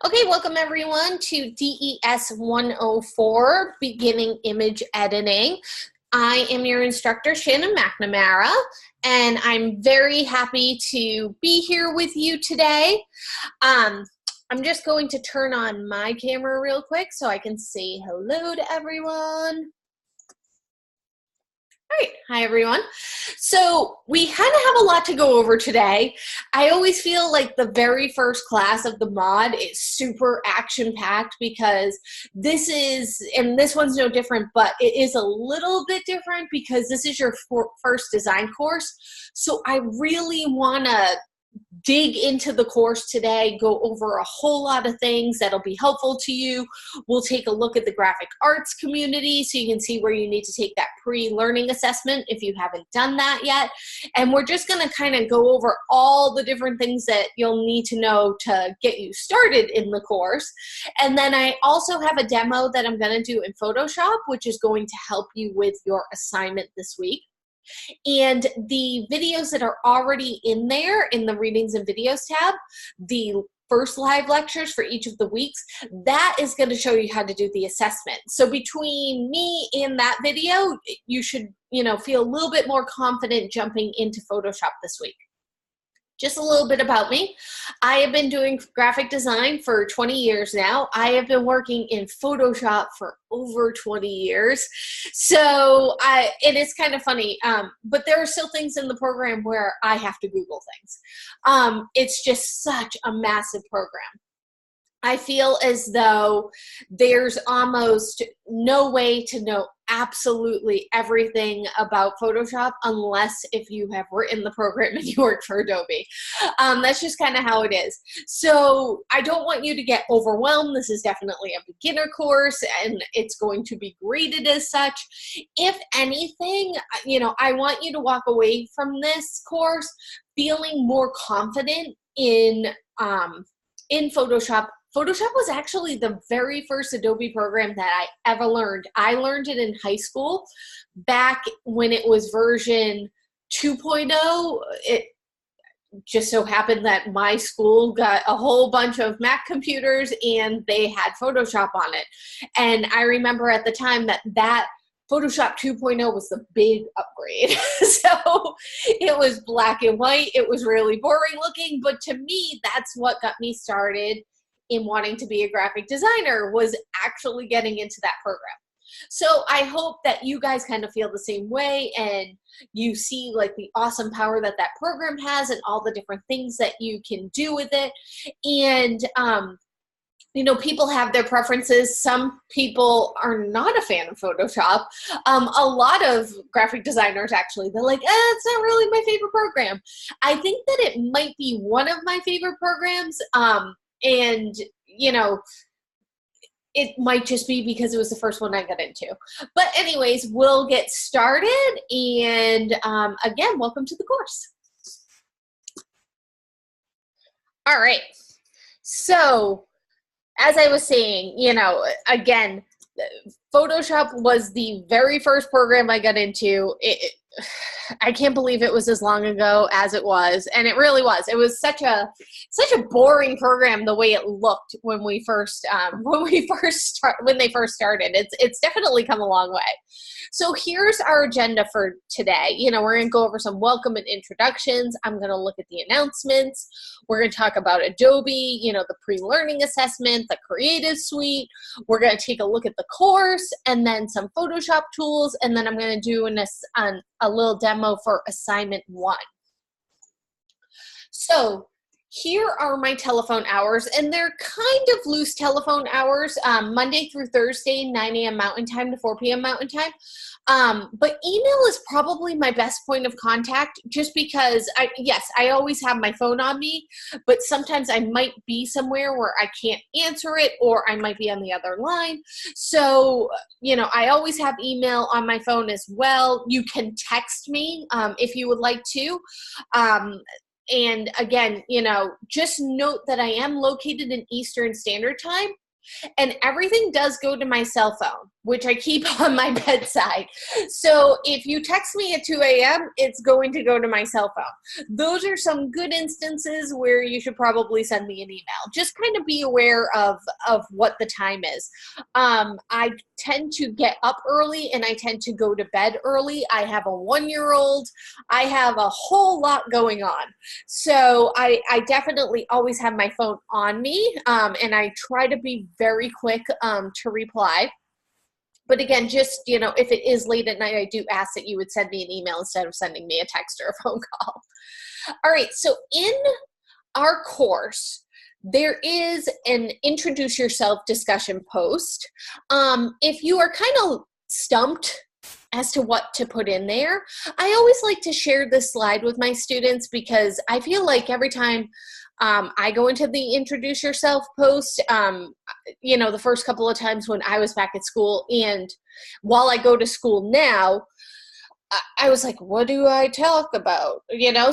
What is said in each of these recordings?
Okay, welcome everyone to DES 104, Beginning Image Editing. I am your instructor, Shannon McNamara, and I'm very happy to be here with you today. I'm just going to turn on my camera real quick so I can say hello to everyone. All right, hi everyone. So we kind of have a lot to go over today. I always feel like the very first class of the mod is super action-packed because this is, and this one's no different, but it is a little bit different because this is your first design course. So I really want to dig into the course today, go over a whole lot of things that'll be helpful to you. We'll take a look at the graphic arts community so you can see where you need to take that pre-learning assessment if you haven't done that yet. And we're just going to kind of go over all the different things that you'll need to know to get you started in the course. And then I also have a demo that I'm going to do in Photoshop, which is going to help you with your assignment this week. And the videos that are already in there in the readings and videos tab, the first live lectures for each of the weeks, that is going to show you how to do the assessment. So between me and that video, you should, feel a little bit more confident jumping into Photoshop this week. Just a little bit about me. I have been doing graphic design for 20 years now. I have been working in Photoshop for over 20 years. So it is kind of funny, but there are still things in the program where I have to Google things. It's just such a massive program. I feel as though there's almost no way to know absolutely everything about Photoshop unless if you have written the program and you work for Adobe. That's just kind of how it is. So I don't want you to get overwhelmed. This is definitely a beginner course and it's going to be graded as such. If anything, I want you to walk away from this course feeling more confident in Photoshop. Photoshop was actually the very first Adobe program that I ever learned. I learned it in high school back when it was version 2.0. It just so happened that my school got a whole bunch of Mac computers and they had Photoshop on it. And I remember at the time that Photoshop 2.0 was the big upgrade. So it was black and white. It was really boring looking, but to me, that's what got me started in wanting to be a graphic designer, was actually getting into that program. So I hope that you guys kind of feel the same way and you see like the awesome power that that program has and all the different things that you can do with it. And people have their preferences. Some people are not a fan of Photoshop. A lot of graphic designers actually, they're like, it's not really my favorite program. I think that it might be one of my favorite programs. And, it might just be because it was the first one I got into. But anyways, we'll get started. And again, welcome to the course. All right. So as I was saying, again, Photoshop was the very first program I got into. I can't believe it was as long ago as it was, and it really was. It was such a boring program the way it looked when they first started. It's definitely come a long way. So here's our agenda for today. We're going to go over some welcome and introductions. I'm going to look at the announcements. We're going to talk about Adobe, the pre-learning assessment, the Creative Suite. We're going to take a look at the course and then some Photoshop tools, and then I'm going to do a little demo for assignment 1. So here are my telephone hours, and they're kind of loose telephone hours, Monday through Thursday, 9 a.m. Mountain Time to 4 p.m. Mountain Time. But email is probably my best point of contact just because, I always have my phone on me, but sometimes I might be somewhere where I can't answer it or I might be on the other line. So, I always have email on my phone as well. You can text me if you would like to. And again, just note that I am located in Eastern Standard Time and everything does go to my cell phone. which I keep on my bedside. So if you text me at 2 a.m., it's going to go to my cell phone. Those are some good instances where you should probably send me an email. Just kind of be aware of what the time is. I tend to get up early and I tend to go to bed early. I have a 1-year-old. I have a whole lot going on. So I definitely always have my phone on me, and I try to be very quick to reply. But again, just, if it is late at night, I do ask that you would send me an email instead of sending me a text or a phone call. All right, so in our course, there is an introduce yourself discussion post. If you are kind of stumped as to what to put in there, I always like to share this slide with my students because I feel like every time I go into the introduce yourself post, the first couple of times when I was back at school, and while I go to school now, I was like, what do I talk about?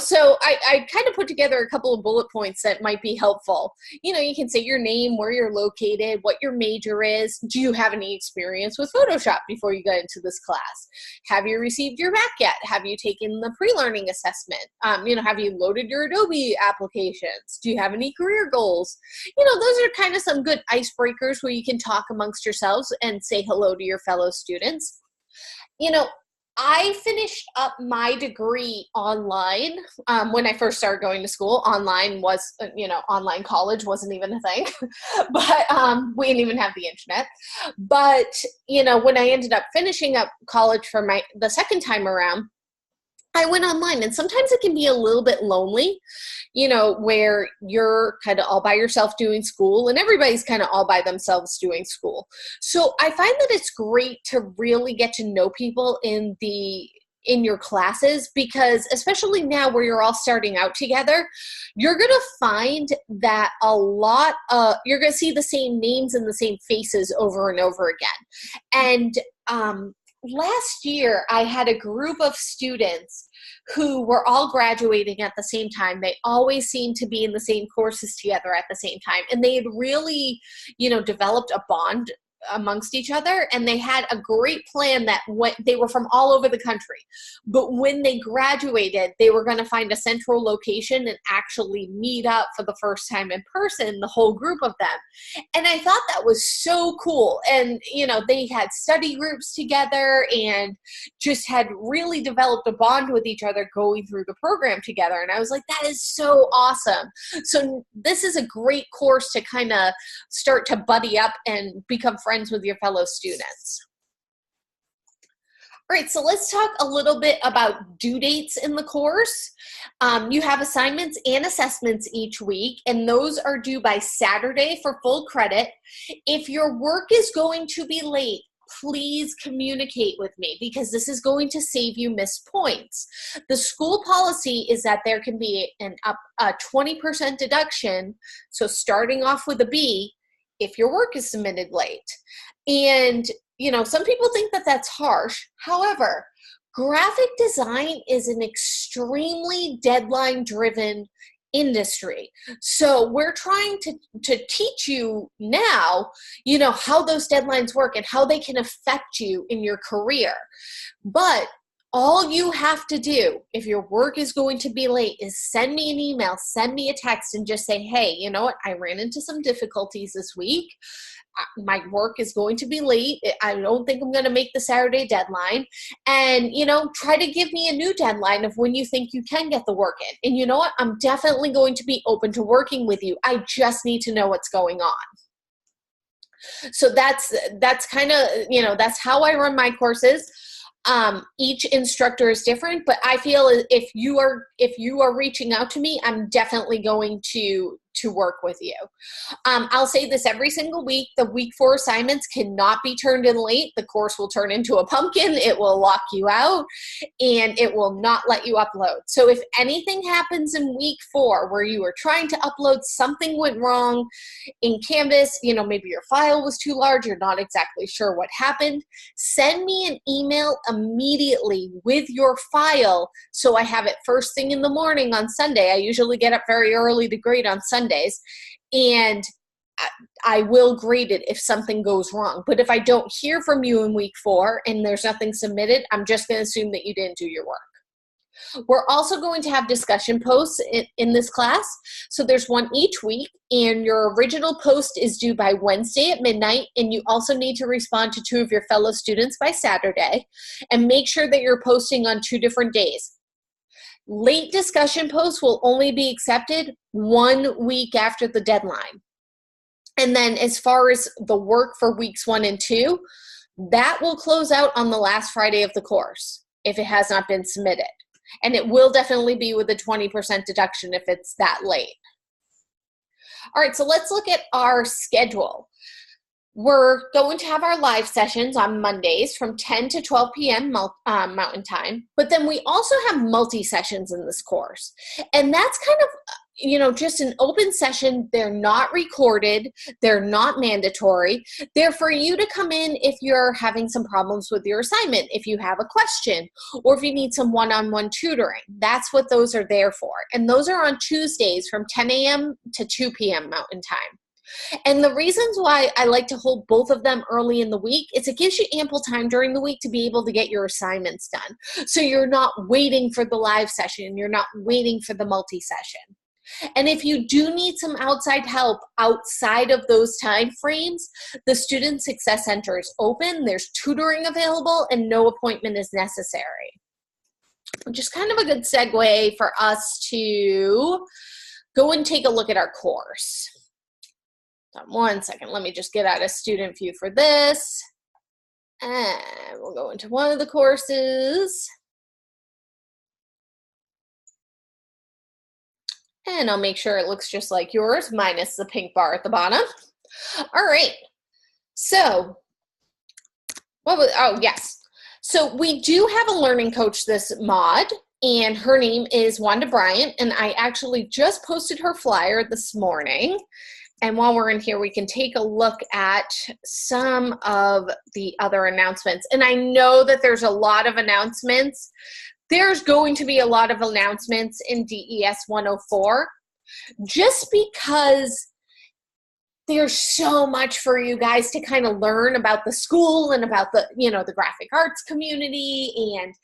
So I kind of put together a couple of bullet points that might be helpful. You can say your name, where you're located, what your major is. Do you have any experience with Photoshop before you got into this class? Have you received your Mac yet? Have you taken the pre-learning assessment? Have you loaded your Adobe applications? Do you have any career goals? Those are kind of some good icebreakers where you can talk amongst yourselves and say hello to your fellow students. I finished up my degree online. When I first started going to school, online college wasn't even a thing, but we didn't even have the internet. But, when I ended up finishing up college for the second time around, I went online, and sometimes it can be a little bit lonely, where you're kind of all by yourself doing school and everybody's kind of all by themselves doing school. So I find that it's great to really get to know people in your classes, because especially now where you're all starting out together, you're going to find that you're going to see the same names and the same faces over and over again. And, last year, I had a group of students who were all graduating at the same time. They always seemed to be in the same courses together at the same time. And they had really, developed a bond amongst each other, and they had a great plan that they were from all over the country, but when they graduated, they were going to find a central location and actually meet up for the first time in person, the whole group of them. And I thought that was so cool. And they had study groups together and just had really developed a bond with each other going through the program together. And I was like, that is so awesome. So this is a great course to kind of start to buddy up and become friends with your fellow students. All right, so let's talk a little bit about due dates in the course. You have assignments and assessments each week, and those are due by Saturday for full credit. If your work is going to be late, please communicate with me, because this is going to save you missed points. The school policy is that there can be a 20% deduction, so starting off with a B, if your work is submitted late. And, some people think that that's harsh. However, graphic design is an extremely deadline-driven industry. So we're trying to teach you now, how those deadlines work and how they can affect you in your career. But all you have to do, if your work is going to be late, is send me an email, send me a text, and just say, hey, you know what? I ran into some difficulties this week. My work is going to be late. I don't think I'm going to make the Saturday deadline. And, try to give me a new deadline of when you think you can get the work in. And you know what? I'm definitely going to be open to working with you. I just need to know what's going on. So that's kind of, that's how I run my courses. Each instructor is different, but I feel if you are reaching out to me, I'm definitely going to work with you. I'll say this every single week: the week 4 assignments cannot be turned in late. The course will turn into a pumpkin. It will lock you out, and it will not let you upload. So if anything happens in week 4 where you are trying to upload, something went wrong in Canvas, maybe your file was too large, you're not exactly sure what happened, send me an email immediately with your file so I have it first thing in the morning on Sunday. I usually get up very early to grade on Sundays. And I will grade it if something goes wrong. But if I don't hear from you in week 4 and there's nothing submitted, I'm just going to assume that you didn't do your work. We're also going to have discussion posts in this class. So there's one each week, and your original post is due by Wednesday at midnight, and you also need to respond to 2 of your fellow students by Saturday, and make sure that you're posting on 2 different days. Late discussion posts will only be accepted 1 week after the deadline. And then as far as the work for weeks 1 and 2, that will close out on the last Friday of the course if it has not been submitted. And it will definitely be with a 20% deduction if it's that late. All right, so let's look at our schedule. We're going to have our live sessions on Mondays from 10 to 12 p.m. Mountain Time, but then we also have multi-sessions in this course. And that's kind of, just an open session. They're not recorded. They're not mandatory. They're for you to come in if you're having some problems with your assignment, if you have a question, or if you need some one-on-one tutoring. That's what those are there for. And those are on Tuesdays from 10 a.m. to 2 p.m. Mountain Time. And the reasons why I like to hold both of them early in the week is it gives you ample time during the week to be able to get your assignments done. So you're not waiting for the live session. You're not waiting for the multi-session. And if you do need some outside help outside of those time frames, the Student Success Center is open, there's tutoring available, and no appointment is necessary. Which is kind of a good segue for us to go and take a look at our course. One second, let me just get out of student view for this. And we'll go into one of the courses. And I'll make sure it looks just like yours, minus the pink bar at the bottom. All right. So, yes. So we do have a learning coach this mod, and her name is Wanda Bryant, and I actually just posted her flyer this morning. And while we're in here, we can take a look at some of the other announcements. And I know that there's a lot of announcements. There's going to be a lot of announcements in DES 104 just because there's so much for you guys to kind of learn about the school and about the, the graphic arts community and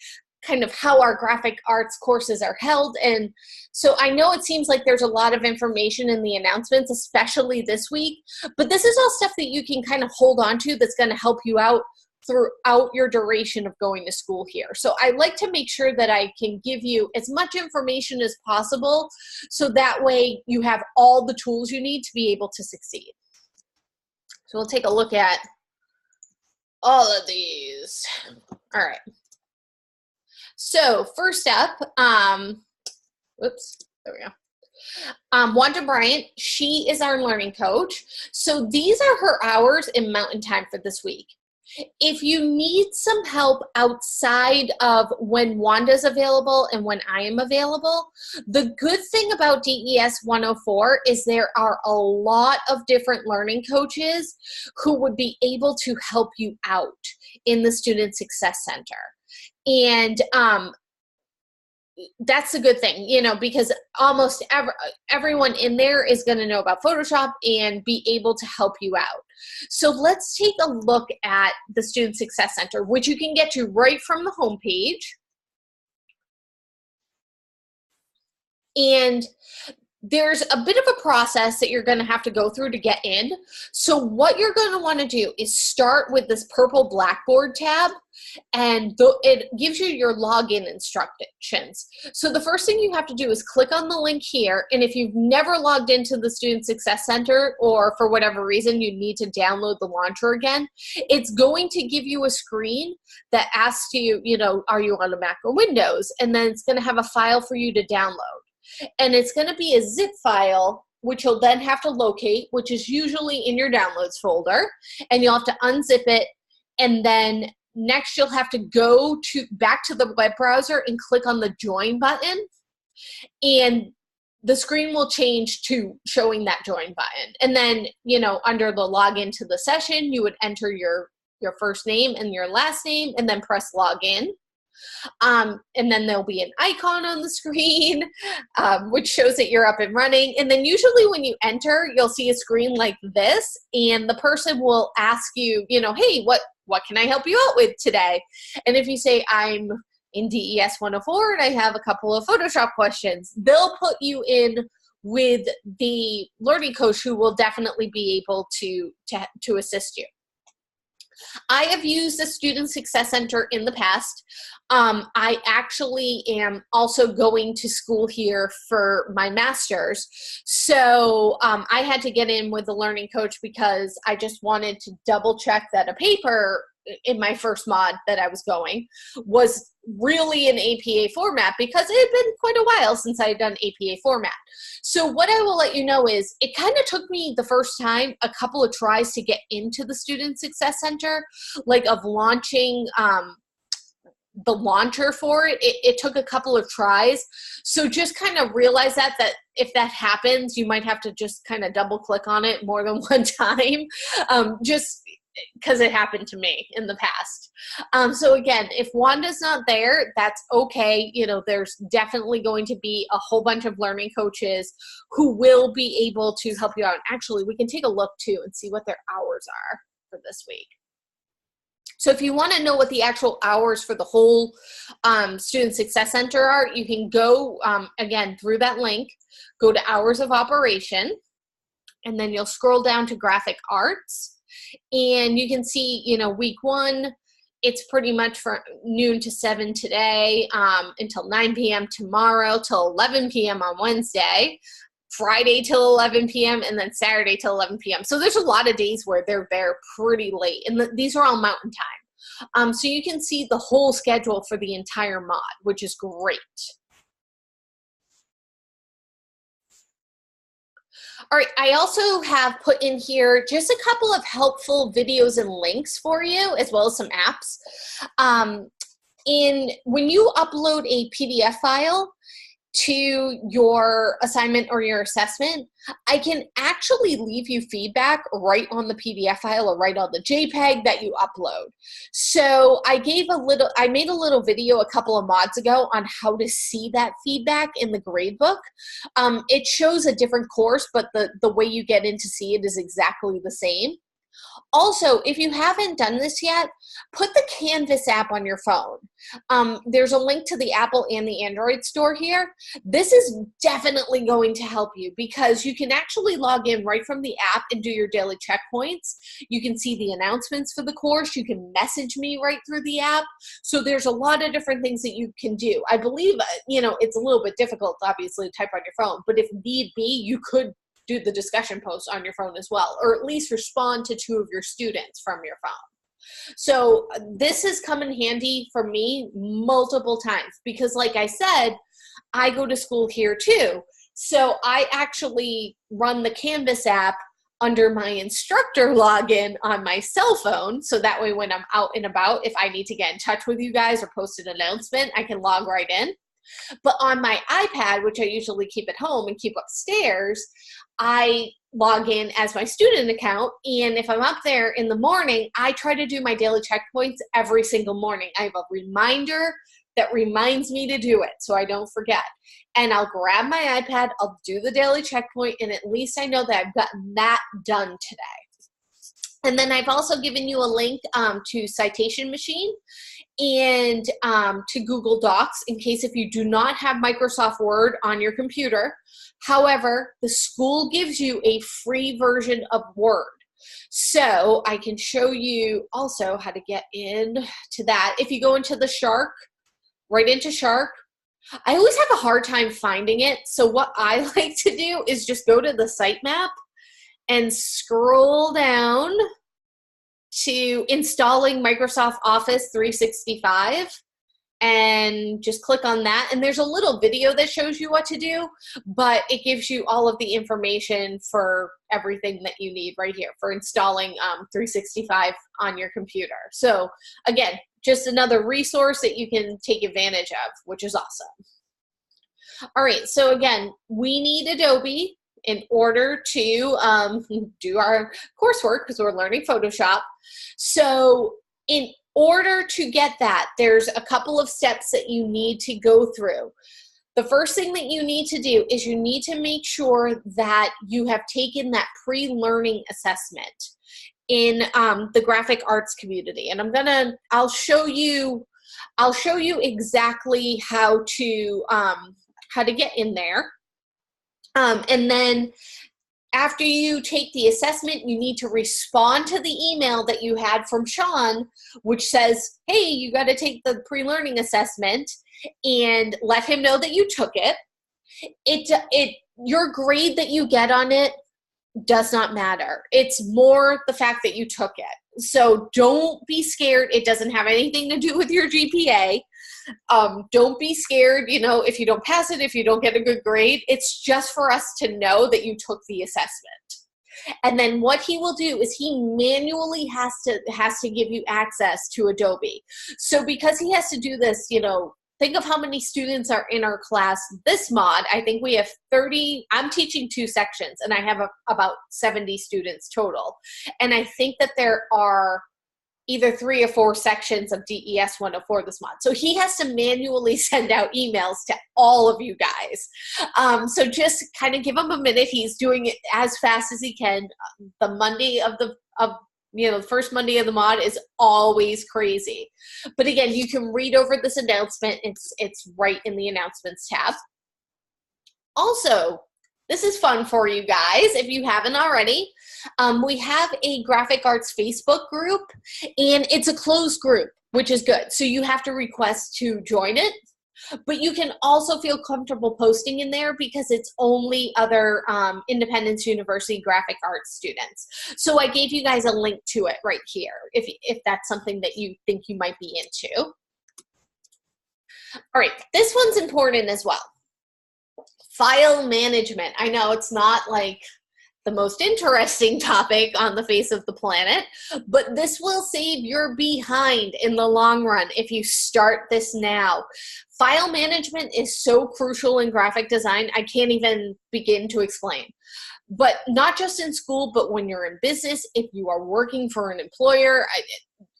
kind of how our graphic arts courses are held. And so I know it seems like there's a lot of information in the announcements, especially this week, but this is all stuff that you can kind of hold on to that's going to help you out throughout your duration of going to school here. So I like to make sure that I can give you as much information as possible so that way you have all the tools you need to be able to succeed. So we'll take a look at all of these. All right. So first up, whoops, there we go. Wanda Bryant, she is our learning coach. So these are her hours in Mountain Time for this week. If you need some help outside of when Wanda's available and when I am available, the good thing about DES 104 is there are a lot of different learning coaches who would be able to help you out in the Student Success Center. And that's a good thing, because almost everyone in there is going to know about Photoshop and be able to help you out. So let's take a look at the Student Success Center, which you can get to right from the homepage. And there's a bit of a process that you're going to have to go through to get in. So what you're going to want to do is start with this purple Blackboard tab, and it gives you your login instructions. So the first thing you have to do is click on the link here, and if you've never logged into the Student Success Center, or for whatever reason you need to download the launcher again, it's going to give you a screen that asks you, are you on a Mac or Windows? And then it's going to have a file for you to download. And it's going to be a zip file, which you'll then have to locate, which is usually in your downloads folder. And you'll have to unzip it. And then next you'll have to go back to the web browser and click on the join button. And the screen will change to showing that join button. And then, under the login to the session, you would enter your first name and your last name and then press login. And then there'll be an icon on the screen, which shows that you're up and running. And then usually when you enter, you'll see a screen like this, and the person will ask you, you know, hey, what can I help you out with today? And if you say, I'm in DES 104 and I have a couple of Photoshop questions, they'll put you in with the learning coach who will definitely be able to assist you. I have used the Student Success Center in the past. I actually am also going to school here for my master's. So I had to get in with the learning coach because I just wanted to double check that a paper in my first mod that I was going was really an APA format, because it had been quite a while since I had done APA format. So what I will let you know is it kind of took me the first time a couple of tries to get into the Student Success Center, like of launching the launcher for it. It took a couple of tries. So just kind of realize that if that happens, you might have to just kind of double click on it more than one time. Just because it happened to me in the past. So again, if Wanda's not there, that's okay. You know, there's definitely going to be a whole bunch of learning coaches who will be able to help you out. Actually, we can take a look too and see what their hours are for this week. So if you want to know what the actual hours for the whole Student Success Center are, you can go, again, through that link, go to hours of operation, and then you'll scroll down to graphic arts. And you can see, you know, week 1, it's pretty much from noon to 7 today, until 9 p.m. tomorrow, till 11 p.m. on Wednesday, Friday till 11 p.m., and then Saturday till 11 p.m. So there's a lot of days where they're there pretty late, and these are all mountain time. So you can see the whole schedule for the entire mod, which is great. All right, I also have put in here just a couple of helpful videos and links for you, as well as some apps. When you upload a PDF file to your assignment or your assessment, I can actually leave you feedback right on the PDF file or right on the JPEG that you upload. So I made a little video a couple of mods ago on how to see that feedback in the gradebook. It shows a different course, but the way you get in to see it is exactly the same. Also, if you haven't done this yet, put the Canvas app on your phone. There's a link to the Apple and the Android store here. This is definitely going to help you because you can actually log in right from the app and do your daily checkpoints. You can see the announcements for the course. You can message me right through the app. So there's a lot of different things that you can do. I believe, you know, it's a little bit difficult, obviously, to type on your phone, but if need be, you could do the discussion post on your phone as well, or at least respond to 2 of your students from your phone. So this has come in handy for me multiple times because, like I said, I go to school here too. So I actually run the Canvas app under my instructor login on my cell phone. So that way when I'm out and about, if I need to get in touch with you guys or post an announcement, I can log right in. But on my iPad, which I usually keep at home and keep upstairs, I log in as my student account. And if I'm up there in the morning, I try to do my daily checkpoints every single morning. I have a reminder that reminds me to do it so I don't forget. And I'll grab my iPad, I'll do the daily checkpoint, and at least I know that I've gotten that done today. And then I've also given you a link to Citation Machine and to Google Docs in case if you do not have Microsoft Word on your computer. However, the school gives you a free version of Word. So I can show you also how to get into that. If you go into the Shark, right into Shark, I always have a hard time finding it. So what I like to do is just go to the sitemap and scroll down to installing Microsoft Office 365 and just click on that. And there's a little video that shows you what to do, but it gives you all of the information for everything that you need right here for installing 365 on your computer. So again, just another resource that you can take advantage of, which is awesome. All right, so again, we need Adobe in order to do our coursework because we're learning Photoshop. So order to get that, there's a couple of steps that you need to go through. The first thing that you need to do is you need to make sure that you have taken that pre-learning assessment in the graphic arts community. And I'll show you exactly how to get in there. And then after you take the assessment, you need to respond to the email that you had from Sean, which says, hey, you got to take the pre-learning assessment, and let him know that you took it. Your grade that you get on it does not matter. It's more the fact that you took it. So don't be scared. It doesn't have anything to do with your GPA. Don't be scared, if you don't pass it, if you don't get a good grade. It's just for us to know that you took the assessment. And then what he will do is he manually has to give you access to Adobe. So because he has to do this, think of how many students are in our class. This mod, I think we have 30. I'm teaching 2 sections, and I have about 70 students total. And I think that there are either 3 or 4 sections of DES 104 this month. So he has to manually send out emails to all of you guys. So just kind of give him a minute. He's doing it as fast as he can. The Monday the first Monday of the mod is always crazy. But again, you can read over this announcement. It's right in the announcements tab. Also, this is fun for you guys if you haven't already. We have a graphic arts Facebook group, and it's a closed group, which is good. So you have to request to join it, but you can also feel comfortable posting in there because it's only other Independence University graphic arts students. So I gave you guys a link to it right here if that's something that you think you might be into. All right, this one's important as well. File management. I know it's not like the most interesting topic on the face of the planet, but this will save your behind in the long run if you start this now. File management is so crucial in graphic design, I can't even begin to explain. But not just in school, but when you're in business, if you are working for an employer,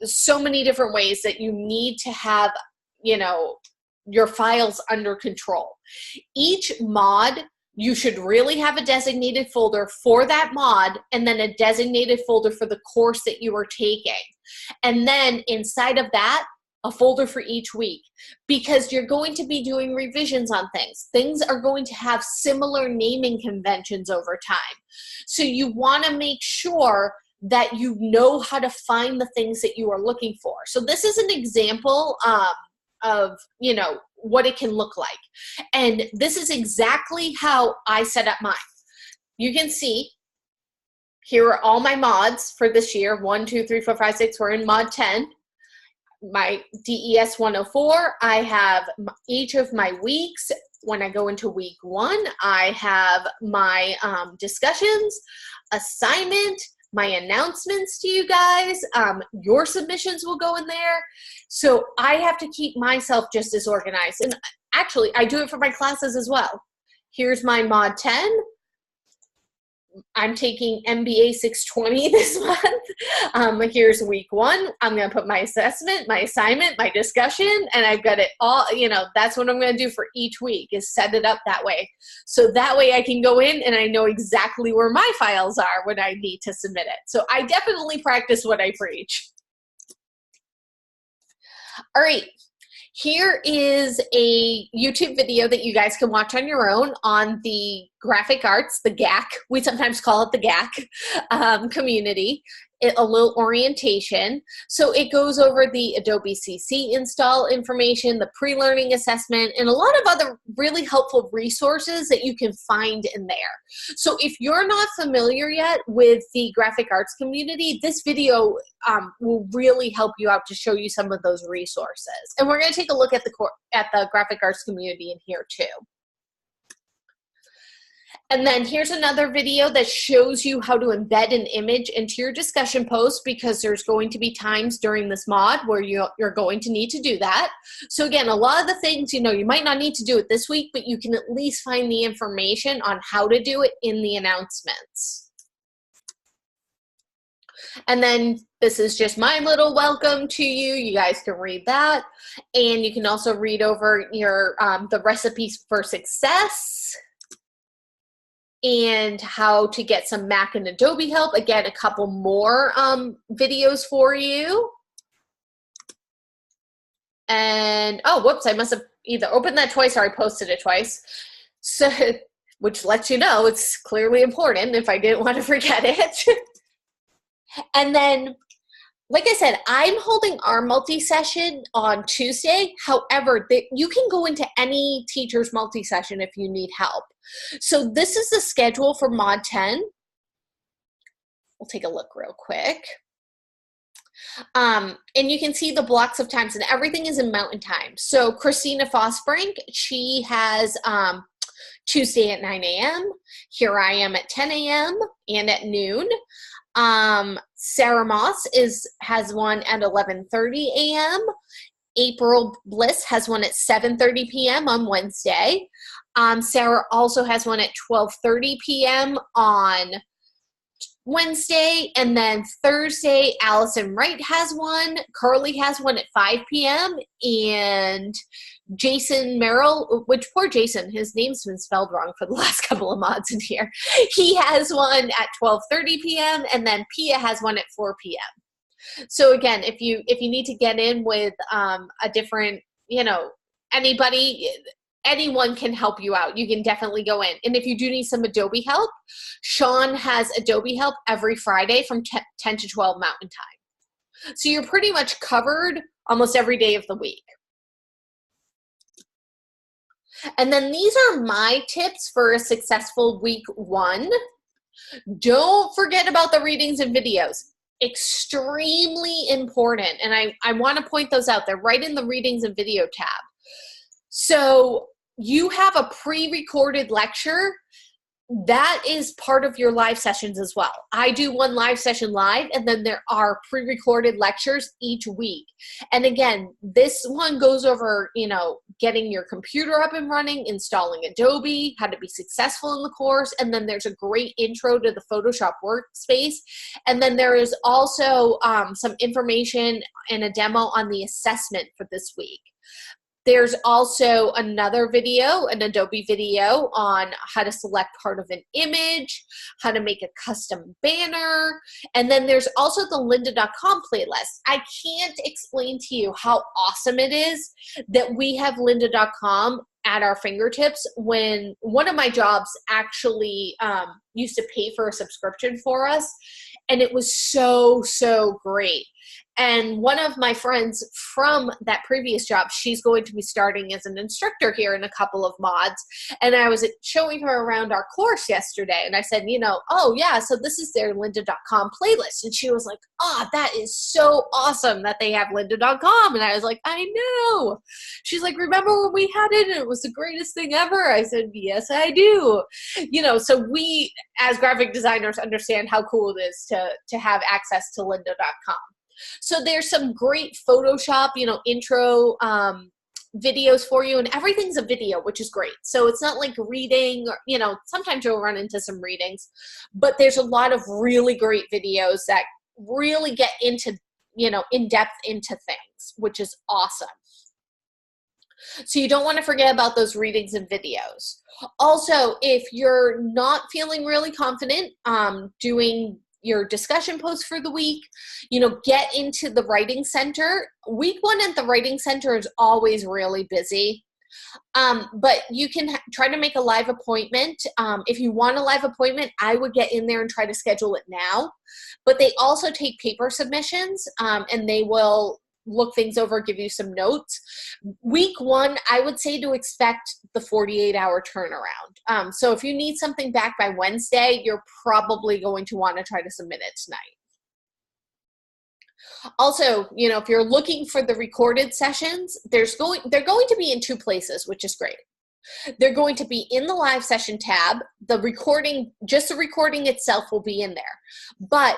so many different ways that you need to have, your files under control. Each mod, you should really have a designated folder for that mod, and then a designated folder for the course that you are taking. And then inside of that, a folder for each week, because you're going to be doing revisions on things. Things are going to have similar naming conventions over time. So you want to make sure that you know how to find the things that you are looking for. So this is an example of what it can look like. And this is exactly how I set up mine. You can see here are all my mods for this year. 1, 2, 3, 4, 5, 6. We're in mod 10. My DES 104, I have each of my weeks. When I go into week 1, I have my discussions, assignment, my announcements to you guys. Your submissions will go in there. So I have to keep myself just as organized. And actually, I do it for my classes as well. Here's my mod 10. I'm taking MBA 620 this month. Here's week 1. I'm going to put my assessment, my assignment, my discussion, and I've got it all, that's what I'm going to do for each week, is set it up that way. So that way I can go in and I know exactly where my files are when I need to submit it. So I definitely practice what I preach. All right. Here is a YouTube video that you guys can watch on your own on the graphic arts, the GAC, we sometimes call it the GAC community, a little orientation. So it goes over the Adobe CC install information, the pre-learning assessment, and a lot of other really helpful resources that you can find in there. So if you're not familiar yet with the graphic arts community, this video will really help you out to show you some of those resources. And we're going to take a look at the graphic arts community in here too. And then here's another video that shows you how to embed an image into your discussion post, because there's going to be times during this mod where you're going to need to do that. So again, a lot of the things, you might not need to do it this week, but you can at least find the information on how to do it in the announcements. And then this is just my little welcome to you. You guys can read that. And you can also read over your the recipes for success and how to get some Mac and Adobe help. Again, a couple more videos for you. And, oh, whoops, I must have either opened that twice or I posted it twice. So, which lets you know it's clearly important if I didn't want to forget it. And then, like I said, I'm holding our multi-session on Tuesday. However, you can go into any teacher's multi-session if you need help. So this is the schedule for Mod 10. We'll take a look real quick. And you can see the blocks of times, and everything is in Mountain Time. So Christina Fosbrink, she has Tuesday at 9 a.m. Here I am at 10 a.m. and at noon. Sarah Moss has one at 11:30 a.m. April Bliss has one at 7:30 p.m. on Wednesday. Sarah also has one at 12:30 p.m. on Wednesday, and then Thursday, Allison Wright has one. Carly has one at 5 p.m. and Jason Merrill, which poor Jason, his name's been spelled wrong for the last couple of mods in here. He has one at 12:30 p.m. and then Pia has one at 4 p.m. So again, if you need to get in with a different, anyone can help you out. You can definitely go in. And if you do need some Adobe help, Sean has Adobe help every Friday from 10 to 12 Mountain Time. So you're pretty much covered almost every day of the week. And then these are my tips for a successful week 1. Don't forget about the readings and videos. Extremely important. And I want to point those out. They're right in the readings and video tab. So you have a pre-recorded lecture that is part of your live sessions as well. I do one live session live, and then there are pre-recorded lectures each week. And again, this one goes over, getting your computer up and running, installing Adobe, how to be successful in the course, and then there's a great intro to the Photoshop workspace. And then there is also some information and a demo on the assessment for this week. There's also another video, an Adobe video on how to select part of an image, how to make a custom banner, and then there's also the lynda.com playlist. I can't explain to you how awesome it is that we have lynda.com at our fingertips when one of my jobs actually used to pay for a subscription for us, and it was so, so great. And one of my friends from that previous job, she's going to be starting as an instructor here in a couple of mods. And I was showing her around our course yesterday. And I said, oh yeah, so this is their lynda.com playlist. And she was like, oh, that is so awesome that they have lynda.com. And I was like, I know. She's like, remember when we had it and it was the greatest thing ever? I said, yes, I do. So we as graphic designers understand how cool it is to have access to lynda.com. So there's some great Photoshop, intro videos for you, and everything's a video, which is great. So it's not like reading, or, sometimes you'll run into some readings, but there's a lot of really great videos that really get into, in depth into things, which is awesome. So you don't want to forget about those readings and videos. Also, if you're not feeling really confident doing your discussion posts for the week, get into the Writing Center. Week 1 at the Writing Center is always really busy. But you can try to make a live appointment. If you want a live appointment, I would get in there and try to schedule it now. But they also take paper submissions, and they will look things over, give you some notes. Week 1, I would say to expect the 48-hour turnaround. So if you need something back by Wednesday, you're probably going to want to try to submit it tonight. Also, if you're looking for the recorded sessions, they're going to be in 2 places, which is great. They're going to be in the live session tab. Just the recording itself will be in there. But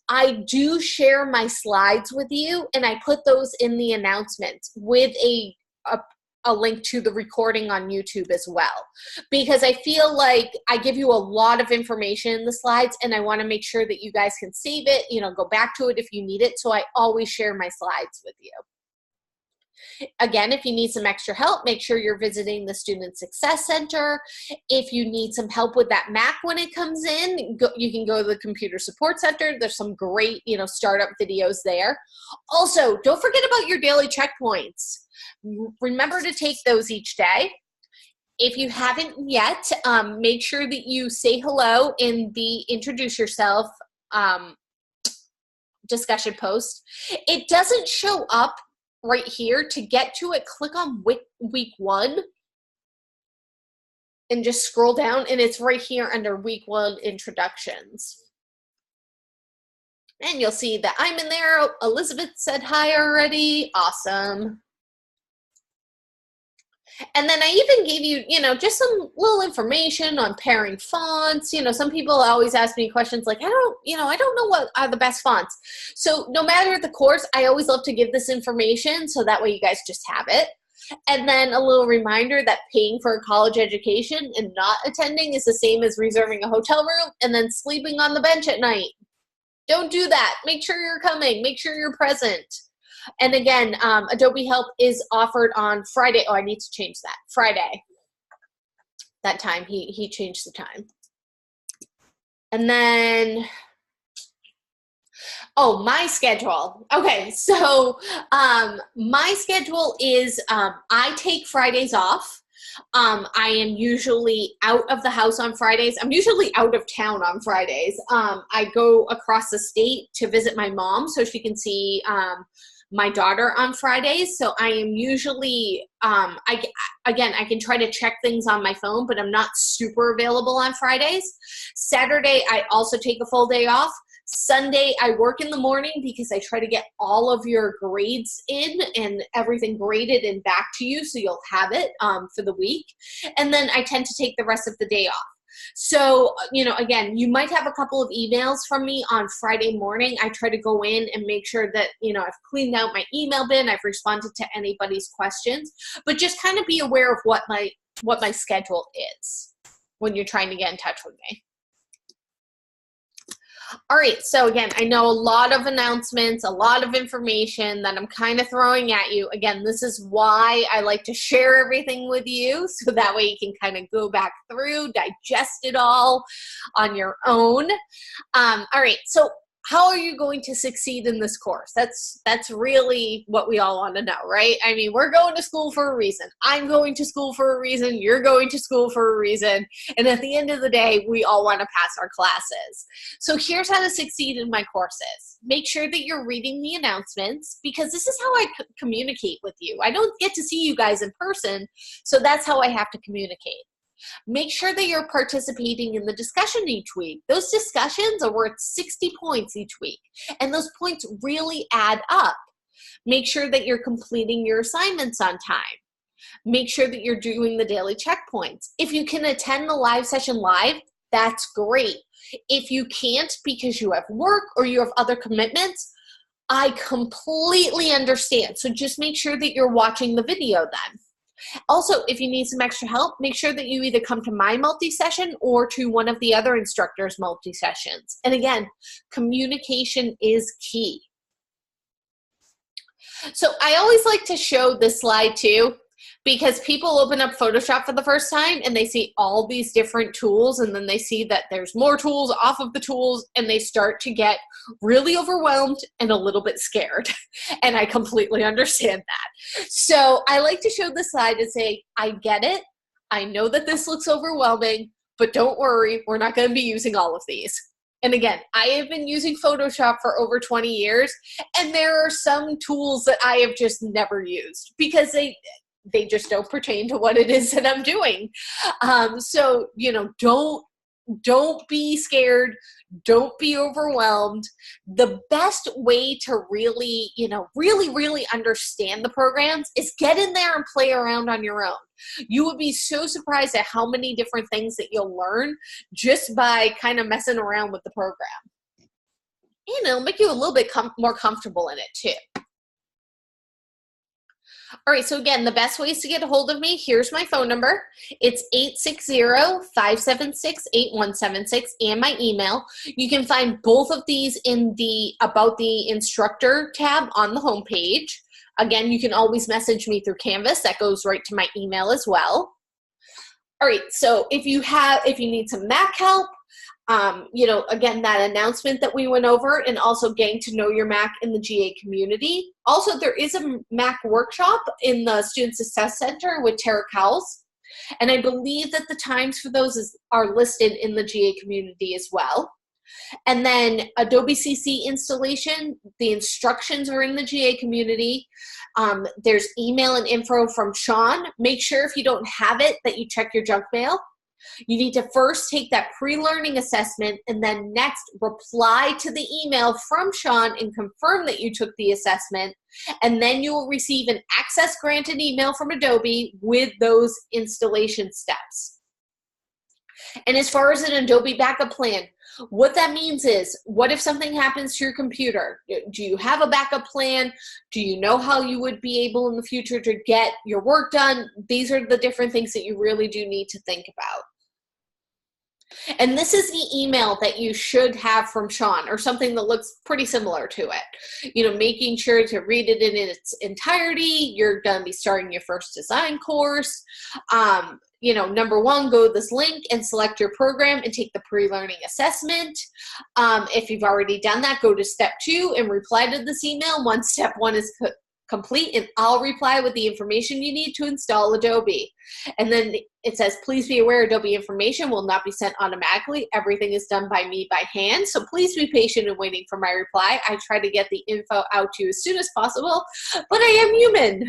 I do share my slides with you, and I put those in the announcements with a a link to the recording on YouTube as well, because I feel like I give you a lot of information in the slides, and I want to make sure that you guys can save it, you know, go back to it if you need it. So I always share my slides with you. Again, if you need some extra help, make sure you're visiting the Student Success Center. If you need some help with that Mac when it comes in, you can go to the Computer Support Center. There's some great, you know, startup videos there. Also, don't forget about your daily checkpoints. Remember to take those each day. If you haven't yet, make sure that you say hello in the introduce yourself discussion post. It doesn't show up right here. To get to it, click on week 1 and just scroll down, and it's right here under week 1 introductions. And you'll see that I'm in there. Elizabeth said hi already. Awesome. And then I even gave you, you know, just some little information on pairing fonts. You know, some people always ask me questions like, I don't know what are the best fonts. So no matter the course, I always love to give this information so that way you guys just have it. And then a little reminder that paying for a college education and not attending is the same as reserving a hotel room and then sleeping on the bench at night. Don't do that. Make sure you're coming. Make sure you're present. And again, Adobe Help is offered on Friday. Oh, I need to change that. Friday. That time, he changed the time. And then, oh, my schedule. Okay, so my schedule is I take Fridays off. I am usually out of the house on Fridays. I'm usually out of town on Fridays. I go across the state to visit my mom so she can see my daughter on Fridays. So I am usually, I can try to check things on my phone, but I'm not super available on Fridays. Saturday, I also take a full day off. Sunday, I work in the morning because I try to get all of your grades in and everything graded and back to you so you'll have it for the week. And then I tend to take the rest of the day off. So, you know, again, you might have a couple of emails from me on Friday morning. I try to go in and make sure that, you know, I've cleaned out my email bin. I've responded to anybody's questions, but just kind of be aware of what my schedule is when you're trying to get in touch with me. All right, so again, I know a lot of announcements, a lot of information that I'm kind of throwing at you. Again, this is why I like to share everything with you, so that way you can kind of go back through, digest it all on your own. All right, so how are you going to succeed in this course? That's really what we all want to know, right? I mean, we're going to school for a reason. I'm going to school for a reason. You're going to school for a reason. And at the end of the day, we all want to pass our classes. So here's how to succeed in my courses. Make sure that you're reading the announcements, because this is how I communicate with you. I don't get to see you guys in person, so that's how I have to communicate. Make sure that you're participating in the discussion each week. Those discussions are worth 60 points each week, and those points really add up. Make sure that you're completing your assignments on time. Make sure that you're doing the daily checkpoints. If you can attend the live session live, that's great. If you can't because you have work or you have other commitments, I completely understand. So just make sure that you're watching the video then. Also, if you need some extra help, make sure that you either come to my multi-session or to one of the other instructors' multi-sessions. And again, communication is key. So I always like to show this slide too, because people open up Photoshop for the first time and they see all these different tools, and then they see that there's more tools off of the tools, and they start to get really overwhelmed and a little bit scared. And I completely understand that. So I like to show this slide and say, I get it. I know that this looks overwhelming, but don't worry, we're not going to be using all of these. And again, I have been using Photoshop for over 20 years, and there are some tools that I have just never used because they just don't pertain to what it is that I'm doing. So, you know, don't be scared. Don't be overwhelmed. The best way to really, you know, really understand the programs is get in there and play around on your own. You would be so surprised at how many different things that you'll learn just by kind of messing around with the program. You know, make you a little bit more comfortable in it too. All right, so again, the best ways to get a hold of me, here's my phone number. It's 860-576-8176 and my email. You can find both of these in the About the Instructor tab on the homepage. Again, you can always message me through Canvas. That goes right to my email as well. All right, so if you need some Mac help, again, that announcement that we went over, and also getting to know your Mac in the GA community. Also, there is a Mac workshop in the Student Success Center with Tara Cowles, and I believe that the times for those are listed in the GA community as well. And then Adobe CC installation, the instructions are in the GA community. There's email and info from Sean. Make sure if you don't have it that you check your junk mail. You need to first take that pre-learning assessment and then next reply to the email from Sean and confirm that you took the assessment. And then you will receive an access granted email from Adobe with those installation steps. And as far as an Adobe backup plan, what that means is, what if something happens to your computer? Do you have a backup plan? Do you know how you would be able in the future to get your work done? These are the different things that you really do need to think about. And this is the email that you should have from Sean, or something that looks pretty similar to it. Making sure to read it in its entirety. You're going to be starting your first design course. Number one, go to this link and select your program and take the pre-learning assessment. If you've already done that, go to step 2 and reply to this email once step 1 is complete, and I'll reply with the information you need to install Adobe. And then it says, please be aware Adobe information will not be sent automatically. Everything is done by me by hand, so please be patient in waiting for my reply. I try to get the info out to you as soon as possible, but I am human.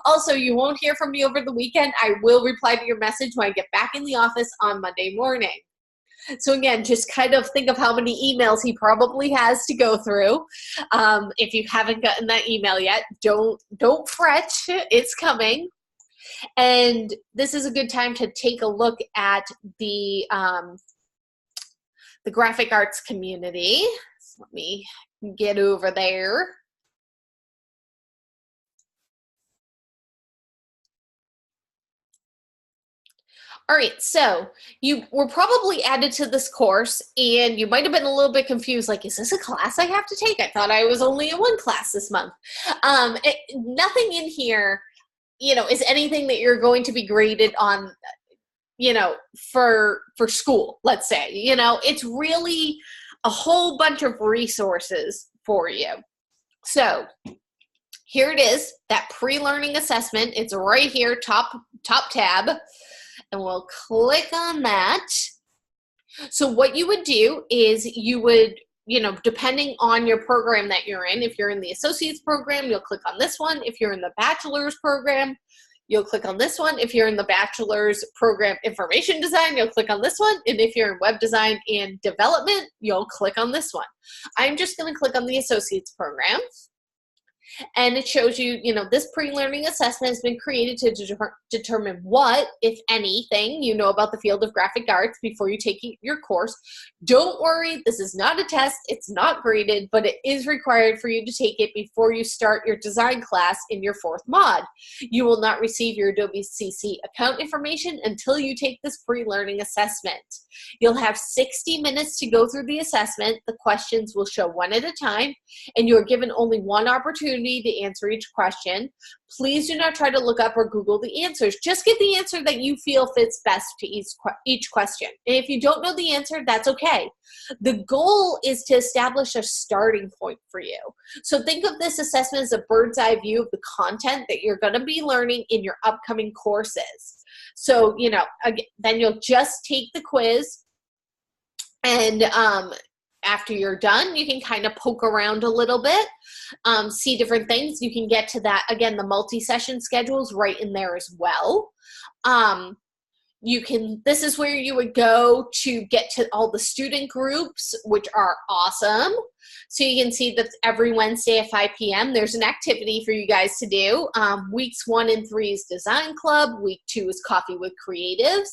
Also, you won't hear from me over the weekend. I will reply to your message when I get back in the office on Monday morning. So again, just kind of think of how many emails he probably has to go through. If you haven't gotten that email yet, don't fret, it's coming. And this is a good time to take a look at the graphic arts community. So let me get over there. All right, so you were probably added to this course and you might have been a little bit confused, like, is this a class I have to take? I thought I was only in one class this month. Nothing in here, is anything that you're going to be graded on, for school, let's say. It's really a whole bunch of resources for you. So here it is, that pre-learning assessment. It's right here, top tab. And we'll click on that. So what you would do is you would, depending on your program that you're in, if you're in the associate's program, you'll click on this one. If you're in the bachelor's program, you'll click on this one. If you're in the bachelor's program information design, you'll click on this one. And if you're in web design and development, you'll click on this one. I'm just going to click on the associate's program. And it shows you, this pre-learning assessment has been created to determine what, if anything, you know about the field of graphic arts before you take your course. Don't worry, this is not a test, it's not graded, but it is required for you to take it before you start your design class in your 4th mod. You will not receive your Adobe CC account information until you take this pre-learning assessment. You'll have 60 minutes to go through the assessment. The questions will show one at a time, and you are given only one opportunity to answer each question. Please do not try to look up or Google the answers. Just get the answer that you feel fits best to each question. And if you don't know the answer, that's okay. The goal is to establish a starting point for you. So think of this assessment as a bird's eye view of the content that you're going to be learning in your upcoming courses. So, again, then you'll just take the quiz, and after you're done, you can kind of poke around a little bit, see different things. You can get to that, again, the multi-session schedules right in there as well. This is where you would go to get to all the student groups, which are awesome. So you can see that every Wednesday at 5 p.m. there's an activity for you guys to do. Weeks 1 and 3 is Design Club. Week 2 is Coffee with Creatives.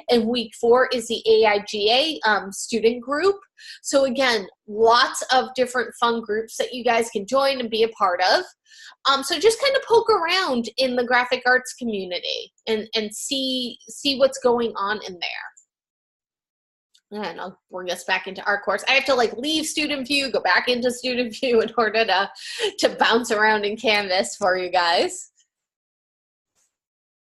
And week 4 is the AIGA student group. So again, lots of different fun groups that you guys can join and be a part of. So just kind of poke around in the graphic arts community and see what's going on in there. And I'll bring us back into our course. I have to like leave student view, go back into student view in order to bounce around in Canvas for you guys.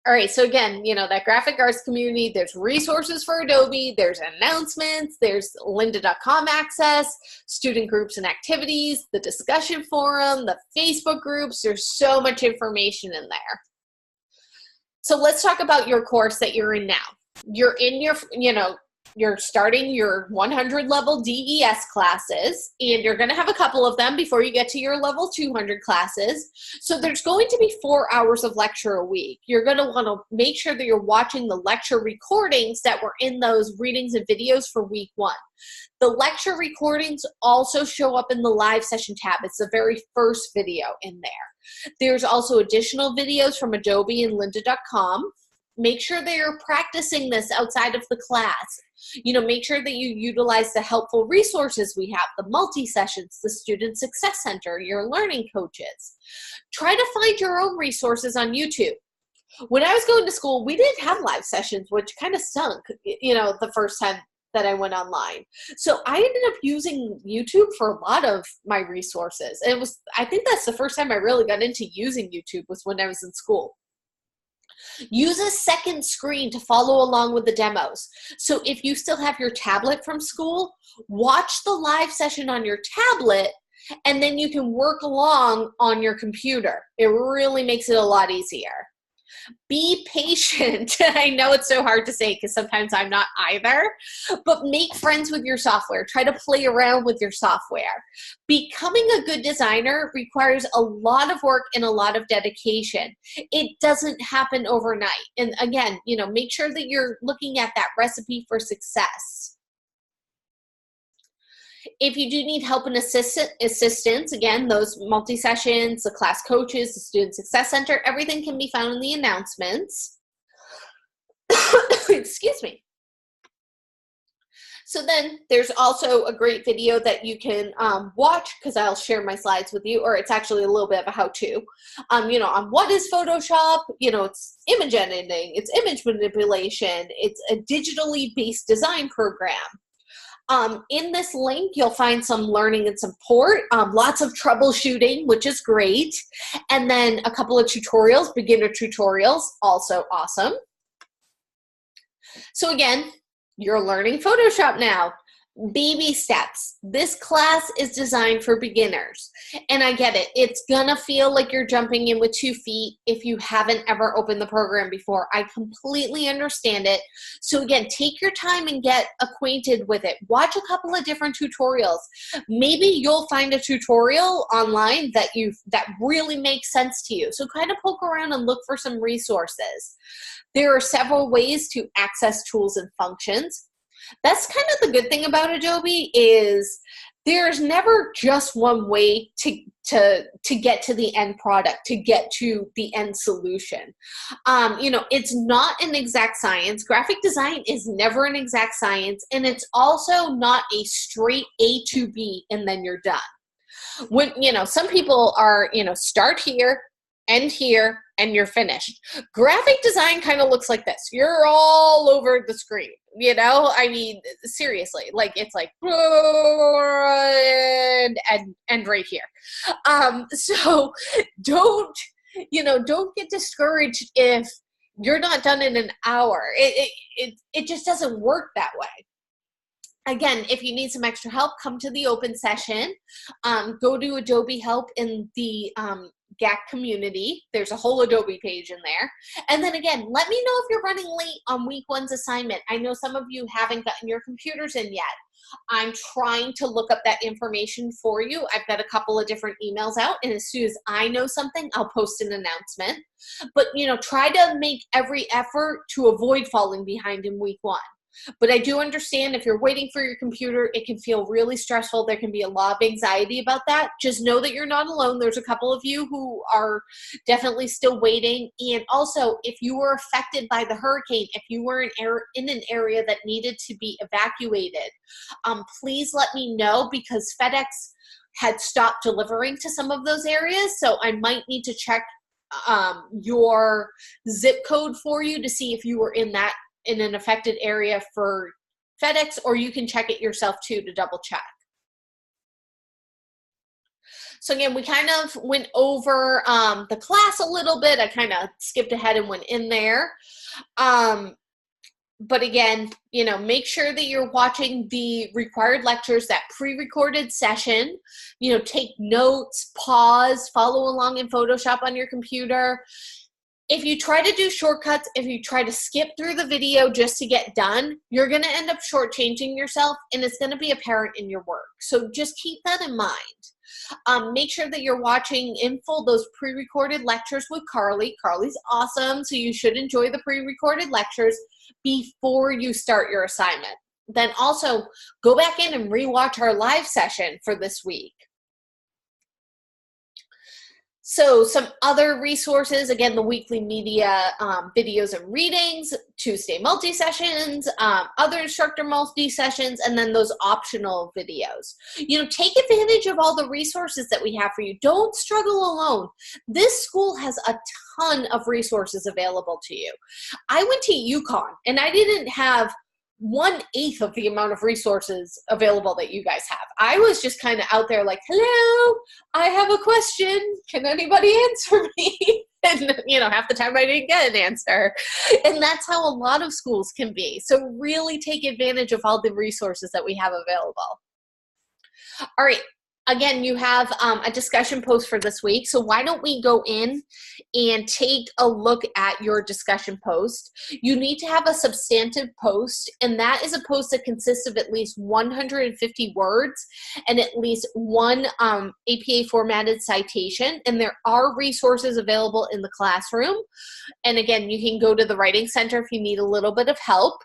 All right, so again, you know, that graphic arts community, there's resources for Adobe, there's announcements, there's lynda.com access, student groups and activities, the discussion forum, the Facebook groups, there's so much information in there. So let's talk about your course that you're in now. You're in your, you know, you're starting your 100 level DES classes, and you're going to have a couple of them before you get to your level 200 classes. So there's going to be 4 hours of lecture a week. You're going to want to make sure that you're watching the lecture recordings that were in those readings and videos for week 1. The lecture recordings also show up in the live session tab. It's the very first video in there. There's also additional videos from Adobe and lynda.com. Make sure that you're practicing this outside of the class. You know, make sure that you utilize the helpful resources we have, the multi-sessions, the Student Success Center, your learning coaches. Try to find your own resources on YouTube. When I was going to school, we didn't have live sessions, which kind of stunk, you know, the first time that I went online. So I ended up using YouTube for a lot of my resources. And I think that's the first time I really got into using YouTube was when I was in school. Use a second screen to follow along with the demos. So if you still have your tablet from school, watch the live session on your tablet, and then you can work along on your computer. It really makes it a lot easier. Be patient. I know it's so hard to say because sometimes I'm not either, but make friends with your software. Try to play around with your software. Becoming a good designer requires a lot of work and a lot of dedication. It doesn't happen overnight. And again, you know, make sure that you're looking at that recipe for success. If you do need help and assistance, again, those multi-sessions, the class coaches, the Student Success Center, everything can be found in the announcements. Excuse me. So then there's also a great video that you can watch, because I'll share my slides with you, or it's actually a little bit of a how-to, you know, on what is Photoshop. You know, it's image editing, it's image manipulation, it's a digitally based design program. In this link, you'll find some learning and support, lots of troubleshooting, which is great, and then a couple of tutorials, beginner tutorials, also awesome. So again, you're learning Photoshop now. Baby steps. This class is designed for beginners. And I get it. It's gonna feel like you're jumping in with 2 feet if you haven't ever opened the program before. I completely understand it. So again, take your time and get acquainted with it. Watch a couple of different tutorials. Maybe you'll find a tutorial online that really makes sense to you. So kind of poke around and look for some resources. There are several ways to access tools and functions. That's kind of the good thing about Adobe is there's never just one way to get to the end product, to get to the end solution. You know, it's not an exact science. Graphic design is never an exact science, and it's also not a straight A to B and then you're done. When, you know, some people are, you know, start here, end here, and you're finished. Graphic design kind of looks like this. You're all over the screen, you know? I mean, seriously, like it's like, and right here. So don't get discouraged if you're not done in an hour. It just doesn't work that way. Again, if you need some extra help, come to the open session. Go to Adobe Help in the GAC community. There's a whole Adobe page in there. And then again, let me know if you're running late on week 1's assignment. I know some of you haven't gotten your computers in yet. I'm trying to look up that information for you. I've got a couple of different emails out, and as soon as I know something, I'll post an announcement. But, you know, try to make every effort to avoid falling behind in week 1. But I do understand if you're waiting for your computer, it can feel really stressful. There can be a lot of anxiety about that. Just know that you're not alone. There's a couple of you who are definitely still waiting. And also, if you were affected by the hurricane, if you were in an area that needed to be evacuated, please let me know, because FedEx had stopped delivering to some of those areas. So I might need to check your zip code for you to see if you were in an affected area for FedEx, or you can check it yourself too to double check. So again, we kind of went over the class a little bit. I kind of skipped ahead and went in there. But again, make sure that you're watching the required lectures, that pre-recorded session. Take notes, pause, follow along in Photoshop on your computer. If you try to do shortcuts, if you try to skip through the video just to get done, you're going to end up shortchanging yourself, and it's going to be apparent in your work. So just keep that in mind. Make sure that you're watching in full those pre-recorded lectures with Carly. Carly's awesome, so you should enjoy the pre-recorded lectures before you start your assignment. Then also go back in and rewatch our live session for this week. So some other resources, again, the weekly media videos and readings, Tuesday multi-sessions, other instructor multi-sessions, and then those optional videos. Take advantage of all the resources that we have for you. Don't struggle alone. This school has a ton of resources available to you. I went to UConn, and I didn't have 1/8 of the amount of resources available that you guys have. I was just kind of out there like, hello, I have a question. Can anybody answer me? And, half the time I didn't get an answer. And that's how a lot of schools can be. So really take advantage of all the resources that we have available. All right. Again, you have a discussion post for this week. So why don't we go in and take a look at your discussion post. You need to have a substantive post, and that is a post that consists of at least 150 words and at least one APA formatted citation. And there are resources available in the classroom. And again, you can go to the Writing Center if you need a little bit of help.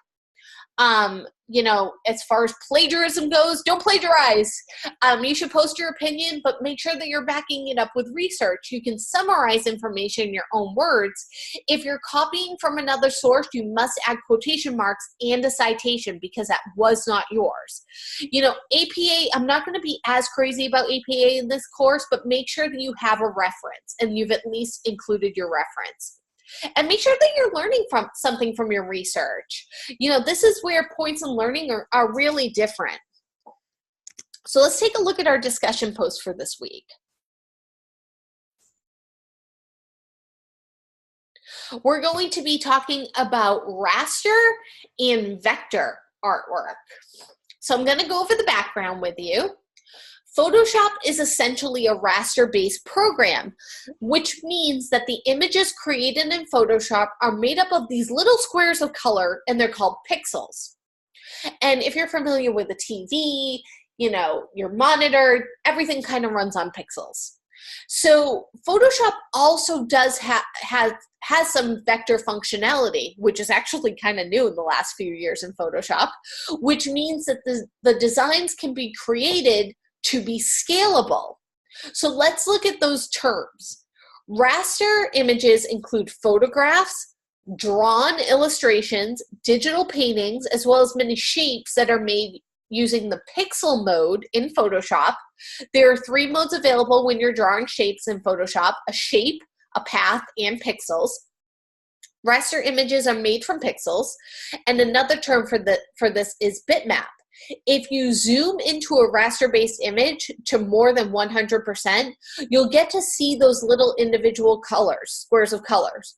As far as plagiarism goes, don't plagiarize. You should post your opinion, but make sure that you're backing it up with research. You can summarize information in your own words. If you're copying from another source, you must add quotation marks and a citation because that was not yours. APA, I'm not going to be as crazy about APA in this course, but make sure that you have a reference and you've at least included your reference. And make sure that you're learning from something from your research. This is where points in learning are really different. So let's take a look at our discussion post for this week. We're going to be talking about raster and vector artwork. So I'm going to go over the background with you. Photoshop is essentially a raster-based program, which means that the images created in Photoshop are made up of these little squares of color, and they're called pixels. And if you're familiar with a TV, your monitor, everything kind of runs on pixels. So Photoshop also does has some vector functionality, which is actually kind of new in the last few years in Photoshop, which means that the designs can be created to be scalable. So let's look at those terms. Raster images include photographs, drawn illustrations, digital paintings, as well as many shapes that are made using the pixel mode in Photoshop. There are 3 modes available when you're drawing shapes in Photoshop: a shape, a path, and pixels. Raster images are made from pixels, and another term for this is bitmap. If you zoom into a raster-based image to more than 100%, you'll get to see those little individual colors, squares of colors.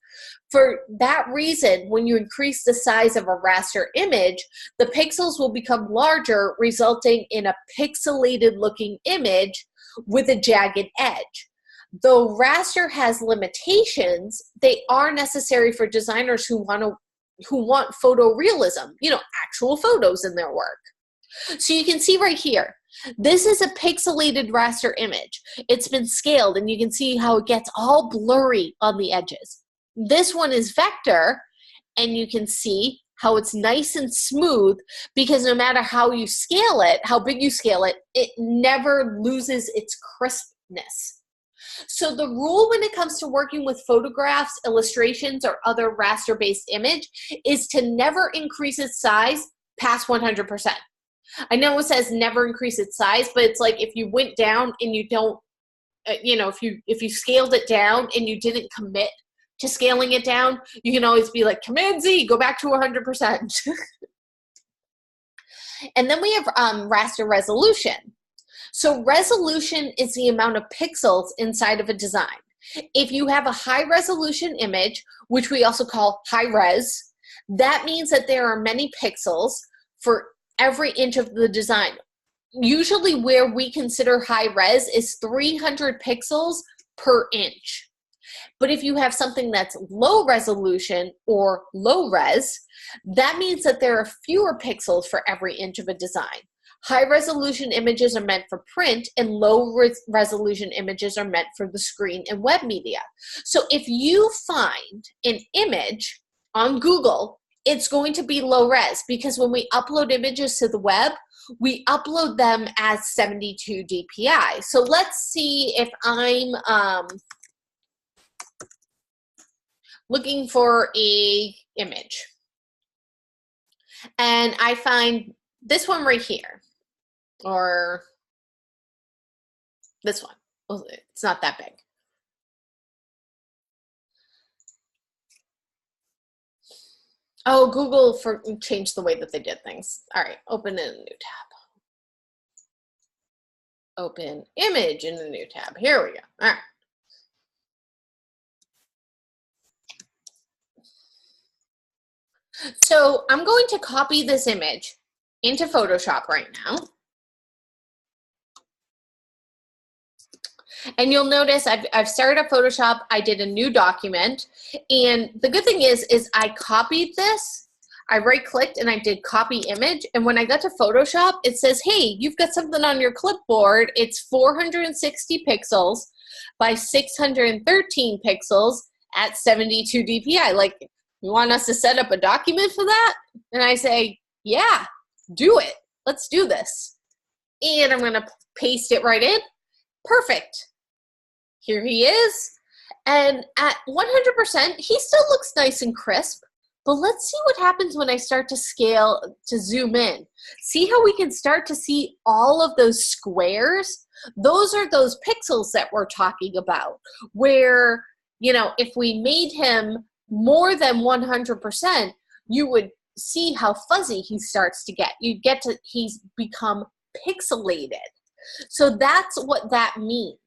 For that reason, when you increase the size of a raster image, the pixels will become larger, resulting in a pixelated-looking image with a jagged edge. Though raster has limitations, they are necessary for designers who want photorealism, actual photos in their work. So you can see right here, this is a pixelated raster image. It's been scaled, and you can see how it gets all blurry on the edges. This one is vector, and you can see how it's nice and smooth, because no matter how you scale it, how big you scale it, it never loses its crispness. So the rule when it comes to working with photographs, illustrations, or other raster-based image is to never increase its size past 100%. I know it says never increase its size, but it's like if you went down and you don't, if you scaled it down and you didn't commit to scaling it down, you can always be like, Command Z, go back to 100%. And then we have raster resolution. So resolution is the amount of pixels inside of a design. If you have a high resolution image, which we also call high res, that means that there are many pixels for every inch of the design. Usually where we consider high res is 300 pixels per inch. But if you have something that's low resolution or low res, that means that there are fewer pixels for every inch of a design. High resolution images are meant for print, and low resolution images are meant for the screen and web media. So if you find an image on Google, it's going to be low res, because when we upload images to the web, we upload them as 72 dpi. So let's see if I'm looking for a image, and I find this one right here, or this one. Well, it's not that big. Oh, Google changed the way that they did things. All right, open in a new tab. Open image in a new tab. Here we go. All right. So I'm going to copy this image into Photoshop right now. And you'll notice I've started up Photoshop. I did a new document. And the good thing is I copied this. I right-clicked and I did copy image. And when I got to Photoshop, it says, hey, you've got something on your clipboard. It's 460 pixels by 613 pixels at 72 dpi. Like, you want us to set up a document for that? And I say, yeah, do it. Let's do this. And I'm going to paste it right in. Perfect. Here he is. And at 100%, he still looks nice and crisp. But let's see what happens when I start to scale, to zoom in. See how we can start to see all of those squares? Those are those pixels that we're talking about, where, if we made him more than 100%, you would see how fuzzy he starts to get. He's become pixelated. So that's what that means.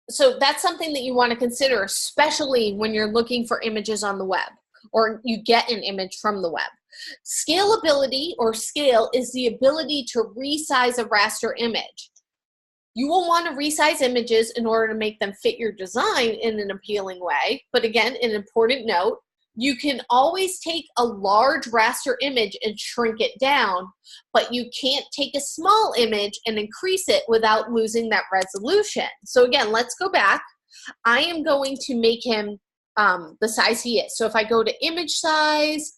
So that's something that you want to consider, especially when you're looking for images on the web or you get an image from the web. Scalability, or scale, is the ability to resize a raster image. You will want to resize images in order to make them fit your design in an appealing way. But again, an important note, you can always take a large raster image and shrink it down, but you can't take a small image and increase it without losing that resolution. So again, let's go back. I am going to make him the size he is. So if I go to image size,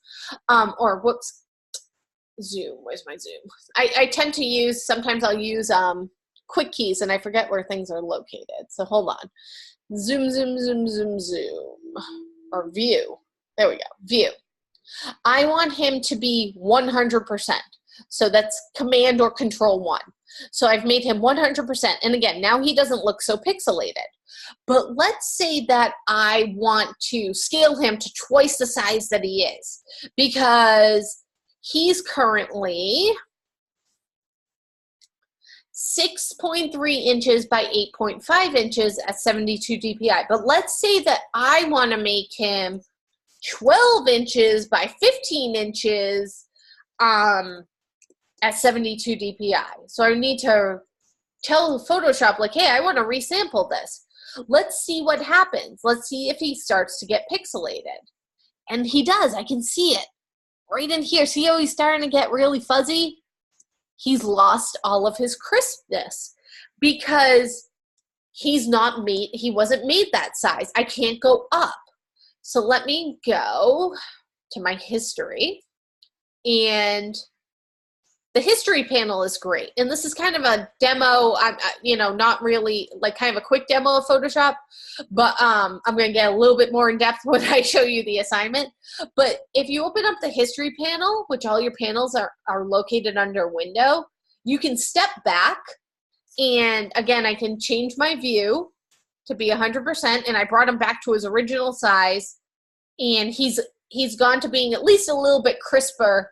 zoom, where's my zoom? I tend to use, sometimes I'll use quick keys and I forget where things are located. So hold on. Zoom, zoom, zoom, zoom, zoom, or view. There we go, view. I want him to be 100%. So that's Command or Control 1. So I've made him 100%. And again, now he doesn't look so pixelated. But let's say that I want to scale him to twice the size that he is, because he's currently 6.3 inches by 8.5 inches at 72 dpi. But let's say that I want to make him 12 inches by 15 inches at 72 dpi. So I need to tell Photoshop, like, hey, I want to resample this. Let's see what happens. Let's see if he starts to get pixelated. And he does. I can see it right in here. See how he's starting to get really fuzzy? He's lost all of his crispness because he wasn't made that size. I can't go up. So let me go to my history, and the history panel is great. And this is kind of a demo, not really like kind of a quick demo of Photoshop, but I'm going to get a little bit more in depth when I show you the assignment. But if you open up the history panel, which all your panels are located under Window, you can step back, and again, I can change my view to be 100%, and I brought him back to his original size, and he's gone to being at least a little bit crisper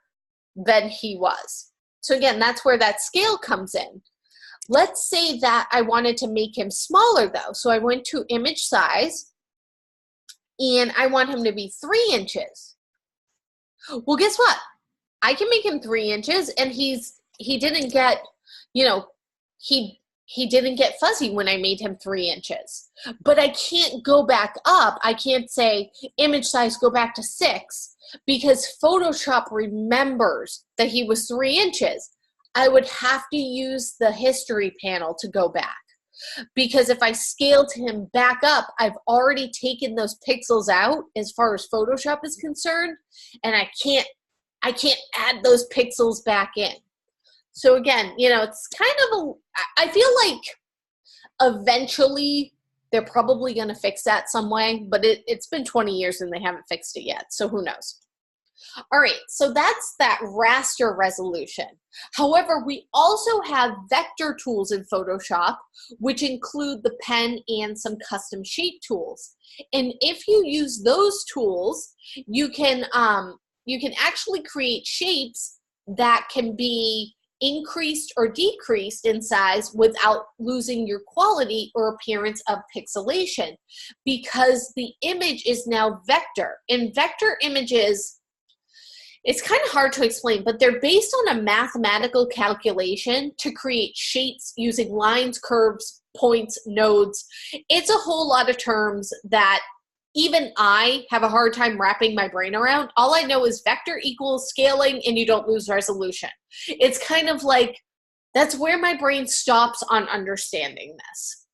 than he was. So again, that's where that scale comes in. Let's say that I wanted to make him smaller though. So I went to image size, and I want him to be 3 inches. Well, guess what? I can make him 3 inches, and he didn't get, he didn't get fuzzy when I made him 3 inches. But I can't go back up. I can't say image size, go back to 6, because Photoshop remembers that he was 3 inches. I would have to use the history panel to go back. Because if I scaled him back up, I've already taken those pixels out as far as Photoshop is concerned, and I can't add those pixels back in. So again, it's kind of I feel like eventually they're probably going to fix that some way, but it's been 20 years and they haven't fixed it yet, so who knows. All right, so that's that raster resolution. However, we also have vector tools in Photoshop, which include the pen and some custom shape tools. And if you use those tools, you can actually create shapes that can be increased or decreased in size without losing your quality or appearance of pixelation, because the image is now vector. And vector images, it's kind of hard to explain, but they're based on a mathematical calculation to create shapes using lines, curves, points, nodes. It's a whole lot of terms that even I have a hard time wrapping my brain around. All I know is vector equals scaling and you don't lose resolution. It's kind of like, that's where my brain stops on understanding this,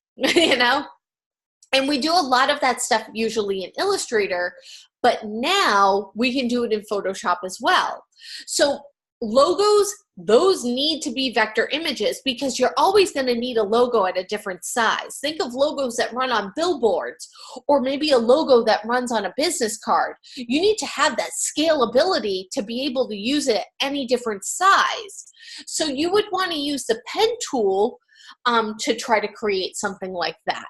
And we do a lot of that stuff usually in Illustrator, but now we can do it in Photoshop as well. So logos, those need to be vector images because you're always going to need a logo at a different size. Think of logos that run on billboards, or maybe a logo that runs on a business card. You need to have that scalability to be able to use it at any different size. So you would want to use the pen tool to try to create something like that.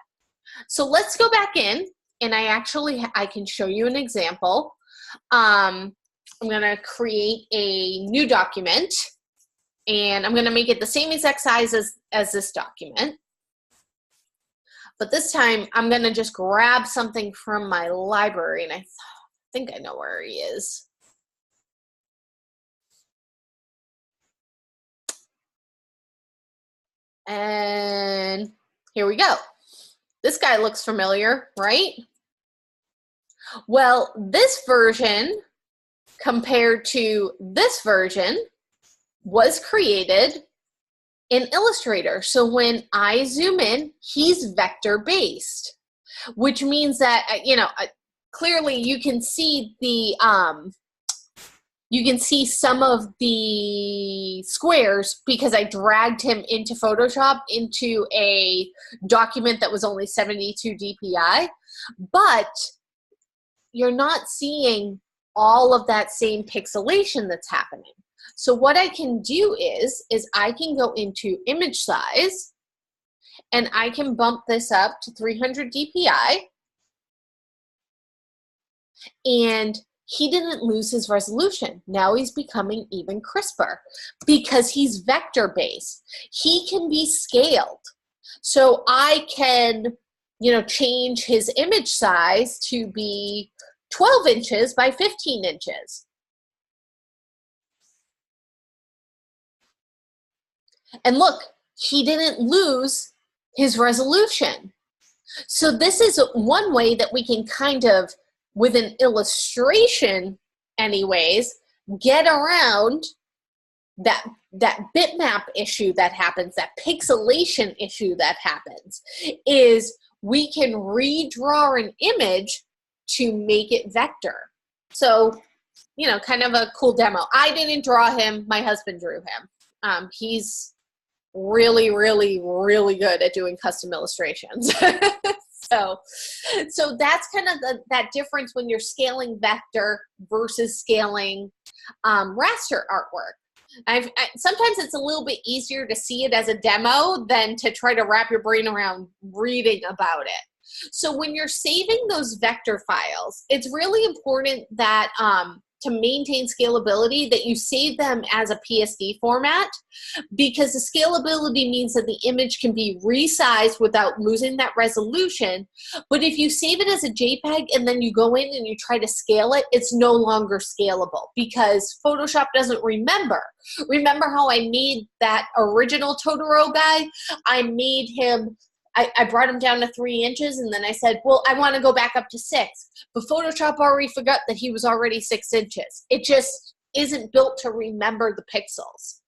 So let's go back in, and I can show you an example. I'm going to create a new document, and I'm going to make it the same exact size as this document. But this time, I'm going to just grab something from my library, and I think I know where he is. And here we go. This guy looks familiar, right? Well, this version compared to this version was created in Illustrator. So when I zoom in, he's vector based, which means that, clearly you can see some of the squares because I dragged him into Photoshop into a document that was only 72 DPI, but you're not seeing all of that same pixelation that's happening. So what I can do is I can go into image size, and I can bump this up to 300 DPI, and he didn't lose his resolution. Now he's becoming even crisper because he's vector based. He can be scaled. So I can, change his image size to be 12 inches by 15 inches. And look, he didn't lose his resolution. So this is one way that we can kind of, with an illustration anyways, get around that bitmap issue that happens, that pixelation issue that happens, is we can redraw an image to make it vector. So, you know, kind of a cool demo. I didn't draw him. My husband drew him. He's really, really, really good at doing custom illustrations. So that's kind of that difference when you're scaling vector versus scaling raster artwork. Sometimes it's a little bit easier to see it as a demo than to try to wrap your brain around reading about it. So when you're saving those vector files, it's really important that to maintain scalability, that you save them as a PSD format, because the scalability means that the image can be resized without losing that resolution. But if you save it as a JPEG and then you go in and you try to scale it, it's no longer scalable because Photoshop doesn't remember. Remember how I made that original Totoro guy? I made him, I brought him down to 3 inches, and then I said, well, I want to go back up to 6. But Photoshop already forgot that he was already 6 inches. It just isn't built to remember the pixels.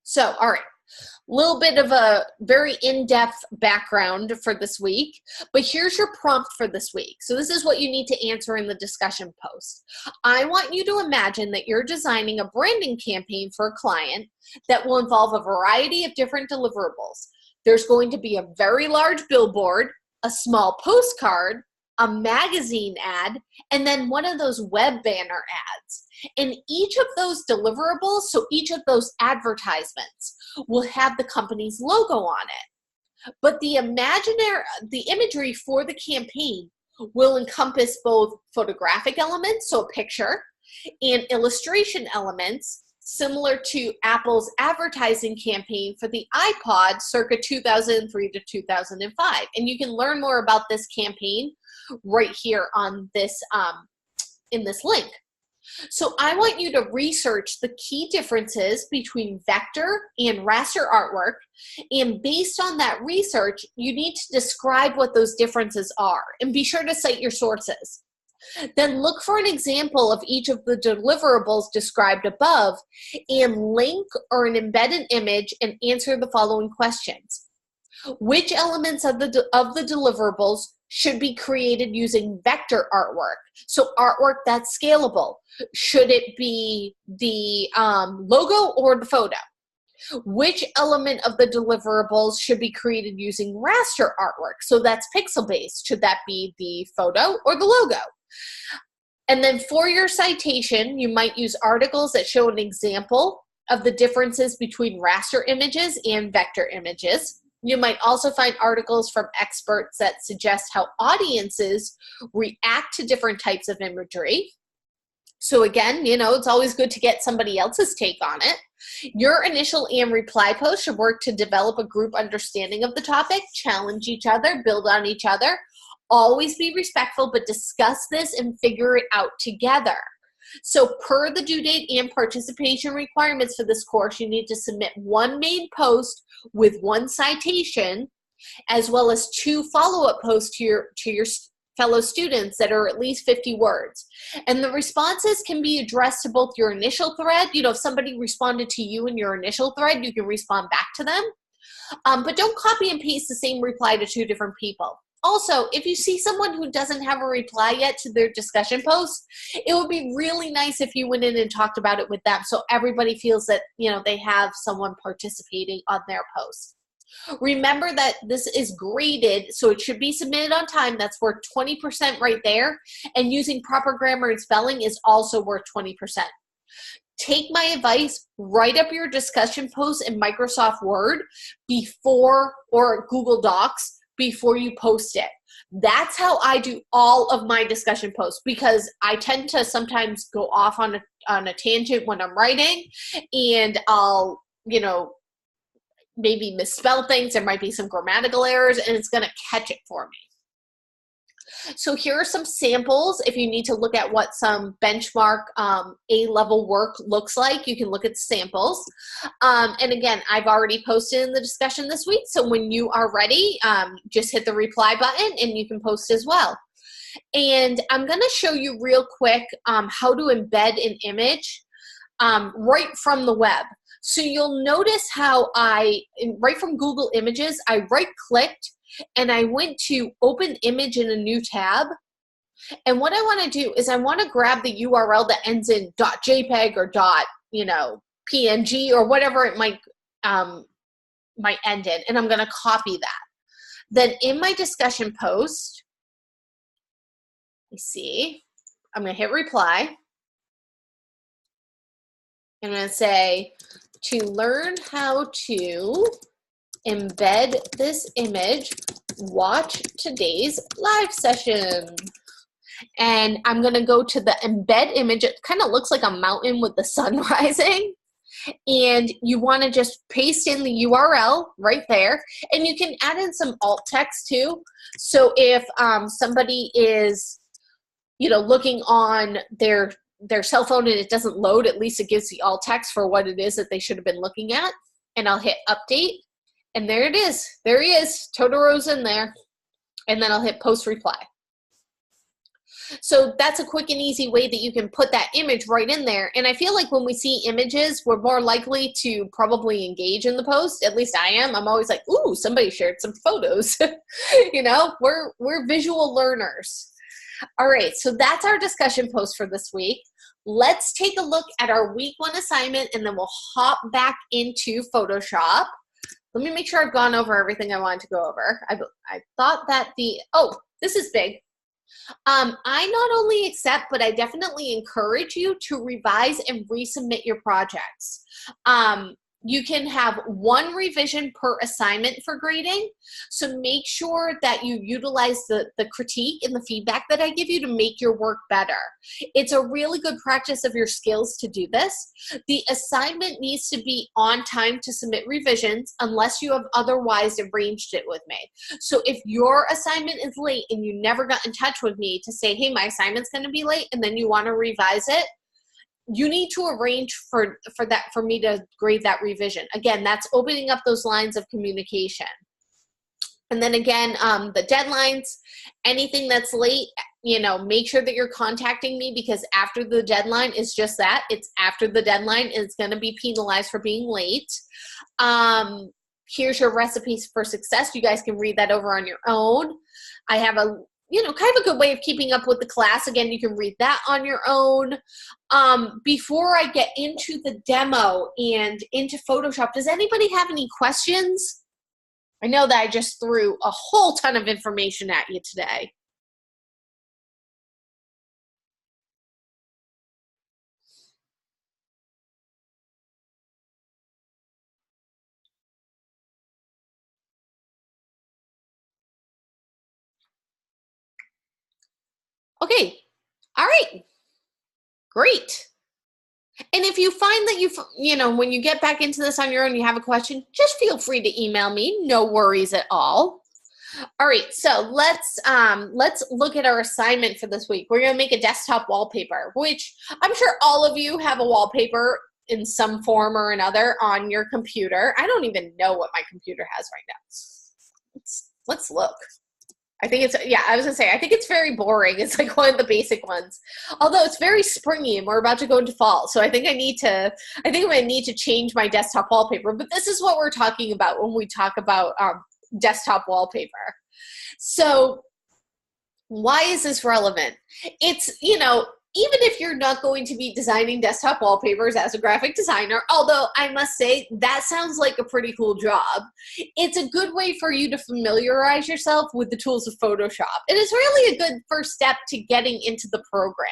So, all right, a little bit of a very in-depth background for this week, but here's your prompt for this week. So this is what you need to answer in the discussion post. I want you to imagine that you're designing a branding campaign for a client that will involve a variety of different deliverables. There's going to be a very large billboard, a small postcard, a magazine ad, and then one of those web banner ads. And each of those deliverables, so each of those advertisements, will have the company's logo on it. But the imagery for the campaign will encompass both photographic elements, so a picture, and illustration elements, similar to Apple's advertising campaign for the iPod circa 2003 to 2005. And you can learn more about this campaign right here on this in this link. So I want you to research the key differences between vector and raster artwork, and based on that research, you need to describe what those differences are, and be sure to cite your sources. Then look for an example of each of the deliverables described above and link or an embedded image and answer the following questions. Which elements of the deliverables should be created using vector artwork? So artwork that's scalable. Should it be the logo or the photo? Which element of the deliverables should be created using raster artwork? So that's pixel-based. Should that be the photo or the logo? And then for your citation, you might use articles that show an example of the differences between raster images and vector images. You might also find articles from experts that suggest how audiences react to different types of imagery. So again, you know, it's always good to get somebody else's take on it. Your initial and reply post should work to develop a group understanding of the topic, challenge each other, build on each other. Always be respectful, but discuss this and figure it out together. So per the due date and participation requirements for this course, you need to submit 1 main post with 1 citation, as well as 2 follow-up posts to your fellow students that are at least 50 words. And the responses can be addressed to both your initial thread. You know, if somebody responded to you in your initial thread, you can respond back to them. But don't copy and paste the same reply to 2 different people. Also, if you see someone who doesn't have a reply yet to their discussion post, it would be really nice if you went in and talked about it with them so everybody feels that, you know, they have someone participating on their post. Remember that this is graded, so it should be submitted on time. That's worth 20% right there. And using proper grammar and spelling is also worth 20%. Take my advice, write up your discussion post in Microsoft Word or Google Docs before you post it. That's how I do all of my discussion posts, because I tend to sometimes go off on a tangent when I'm writing, and I'll, you know, maybe misspell things. There might be some grammatical errors, and it's going to catch it for me. So here are some samples. If you need to look at what some benchmark A-level work looks like, you can look at samples. And again, I've already posted in the discussion this week, so when you are ready, just hit the reply button and you can post as well. And I'm going to show you real quick how to embed an image right from the web. So you'll notice how right from Google Images, I right-clicked and I went to Open Image in a new tab. And what I want to do is I want to grab the URL that ends in .jpeg or .png or whatever it might end in, and I'm going to copy that. Then in my discussion post, let me see, I'm going to hit reply. I'm going to say, to learn how to embed this image, watch today's live session. And I'm going to go to the embed image. It kind of looks like a mountain with the sun rising. And you want to just paste in the URL right there. And you can add in some alt text too. So if somebody is, looking on their cell phone and it doesn't load, at least it gives the alt text for what it is that they should have been looking at. And I'll hit update. And there it is. There he is. Totoro's in there. And then I'll hit post reply. So that's a quick and easy way that you can put that image right in there. And I feel like when we see images, we're more likely to probably engage in the post. At least I am. I'm always like, ooh, somebody shared some photos. We're visual learners. All right, so that's our discussion post for this week. Let's take a look at our week 1 assignment, and then we'll hop back into Photoshop. Let me make sure I've gone over everything I wanted to go over. I thought that this is big. I not only accept, but I definitely encourage you to revise and resubmit your projects. You can have 1 revision per assignment for grading. So make sure that you utilize the critique and the feedback that I give you to make your work better. It's a really good practice of your skills to do this. The assignment needs to be on time to submit revisions unless you have otherwise arranged it with me. So if your assignment is late and you never got in touch with me to say, hey, my assignment's going to be late, and then you want to revise it, you need to arrange for me to grade that revision. Again, that's opening up those lines of communication. And then again, the deadlines, anything that's late, make sure that you're contacting me, because after the deadline is just that. It's after the deadline. It's going to be penalized for being late. Here's your recipes for success. You guys can read that over on your own. I have a kind of a good way of keeping up with the class. Again, you can read that on your own. Before I get into the demo and into Photoshop, does anybody have any questions? I know that I just threw a whole ton of information at you today. Okay, all right, great. And if you find that when you get back into this on your own, you have a question, just feel free to email me. No worries at all. All right, so let's look at our assignment for this week. We're going to make a desktop wallpaper, which I'm sure all of you have a wallpaper in some form or another on your computer. I don't even know what my computer has right now. Let's look. I think I think it's very boring. It's like one of the basic ones. Although it's very springy and we're about to go into fall. So I think I'm going to need to change my desktop wallpaper. But this is what we're talking about when we talk about desktop wallpaper. So why is this relevant? It's, even if you're not going to be designing desktop wallpapers as a graphic designer, although I must say that sounds like a pretty cool job, it's a good way for you to familiarize yourself with the tools of Photoshop. It is really a good first step to getting into the program.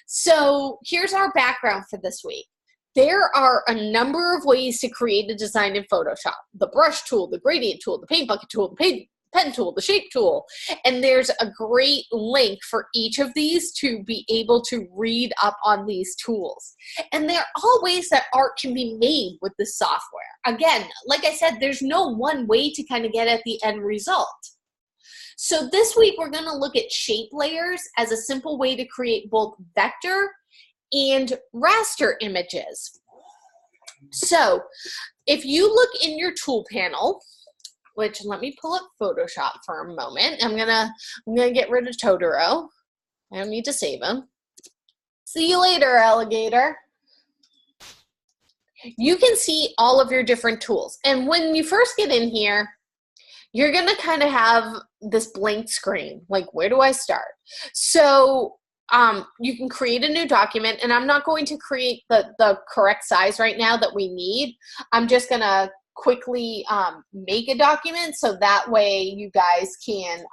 So here's our background for this week. There are a number of ways to create a design in Photoshop. The brush tool, the gradient tool, the paint bucket tool, the pen tool, the shape tool, and there's a great link for each of these to be able to read up on these tools. And there are all ways that art can be made with this software. Again, like I said, there's no one way to kind of get at the end result. So this week we're going to look at shape layers as a simple way to create both vector and raster images. So if you look in your tool panel, which let me pull up Photoshop for a moment. I'm gonna get rid of Totoro. I don't need to save him. See you later, alligator. You can see all of your different tools. And when you first get in here, you're going to kind of have this blank screen. Like, where do I start? So you can create a new document, and I'm not going to create the correct size right now that we need. I'm just going to quickly make a document so that way you guys can,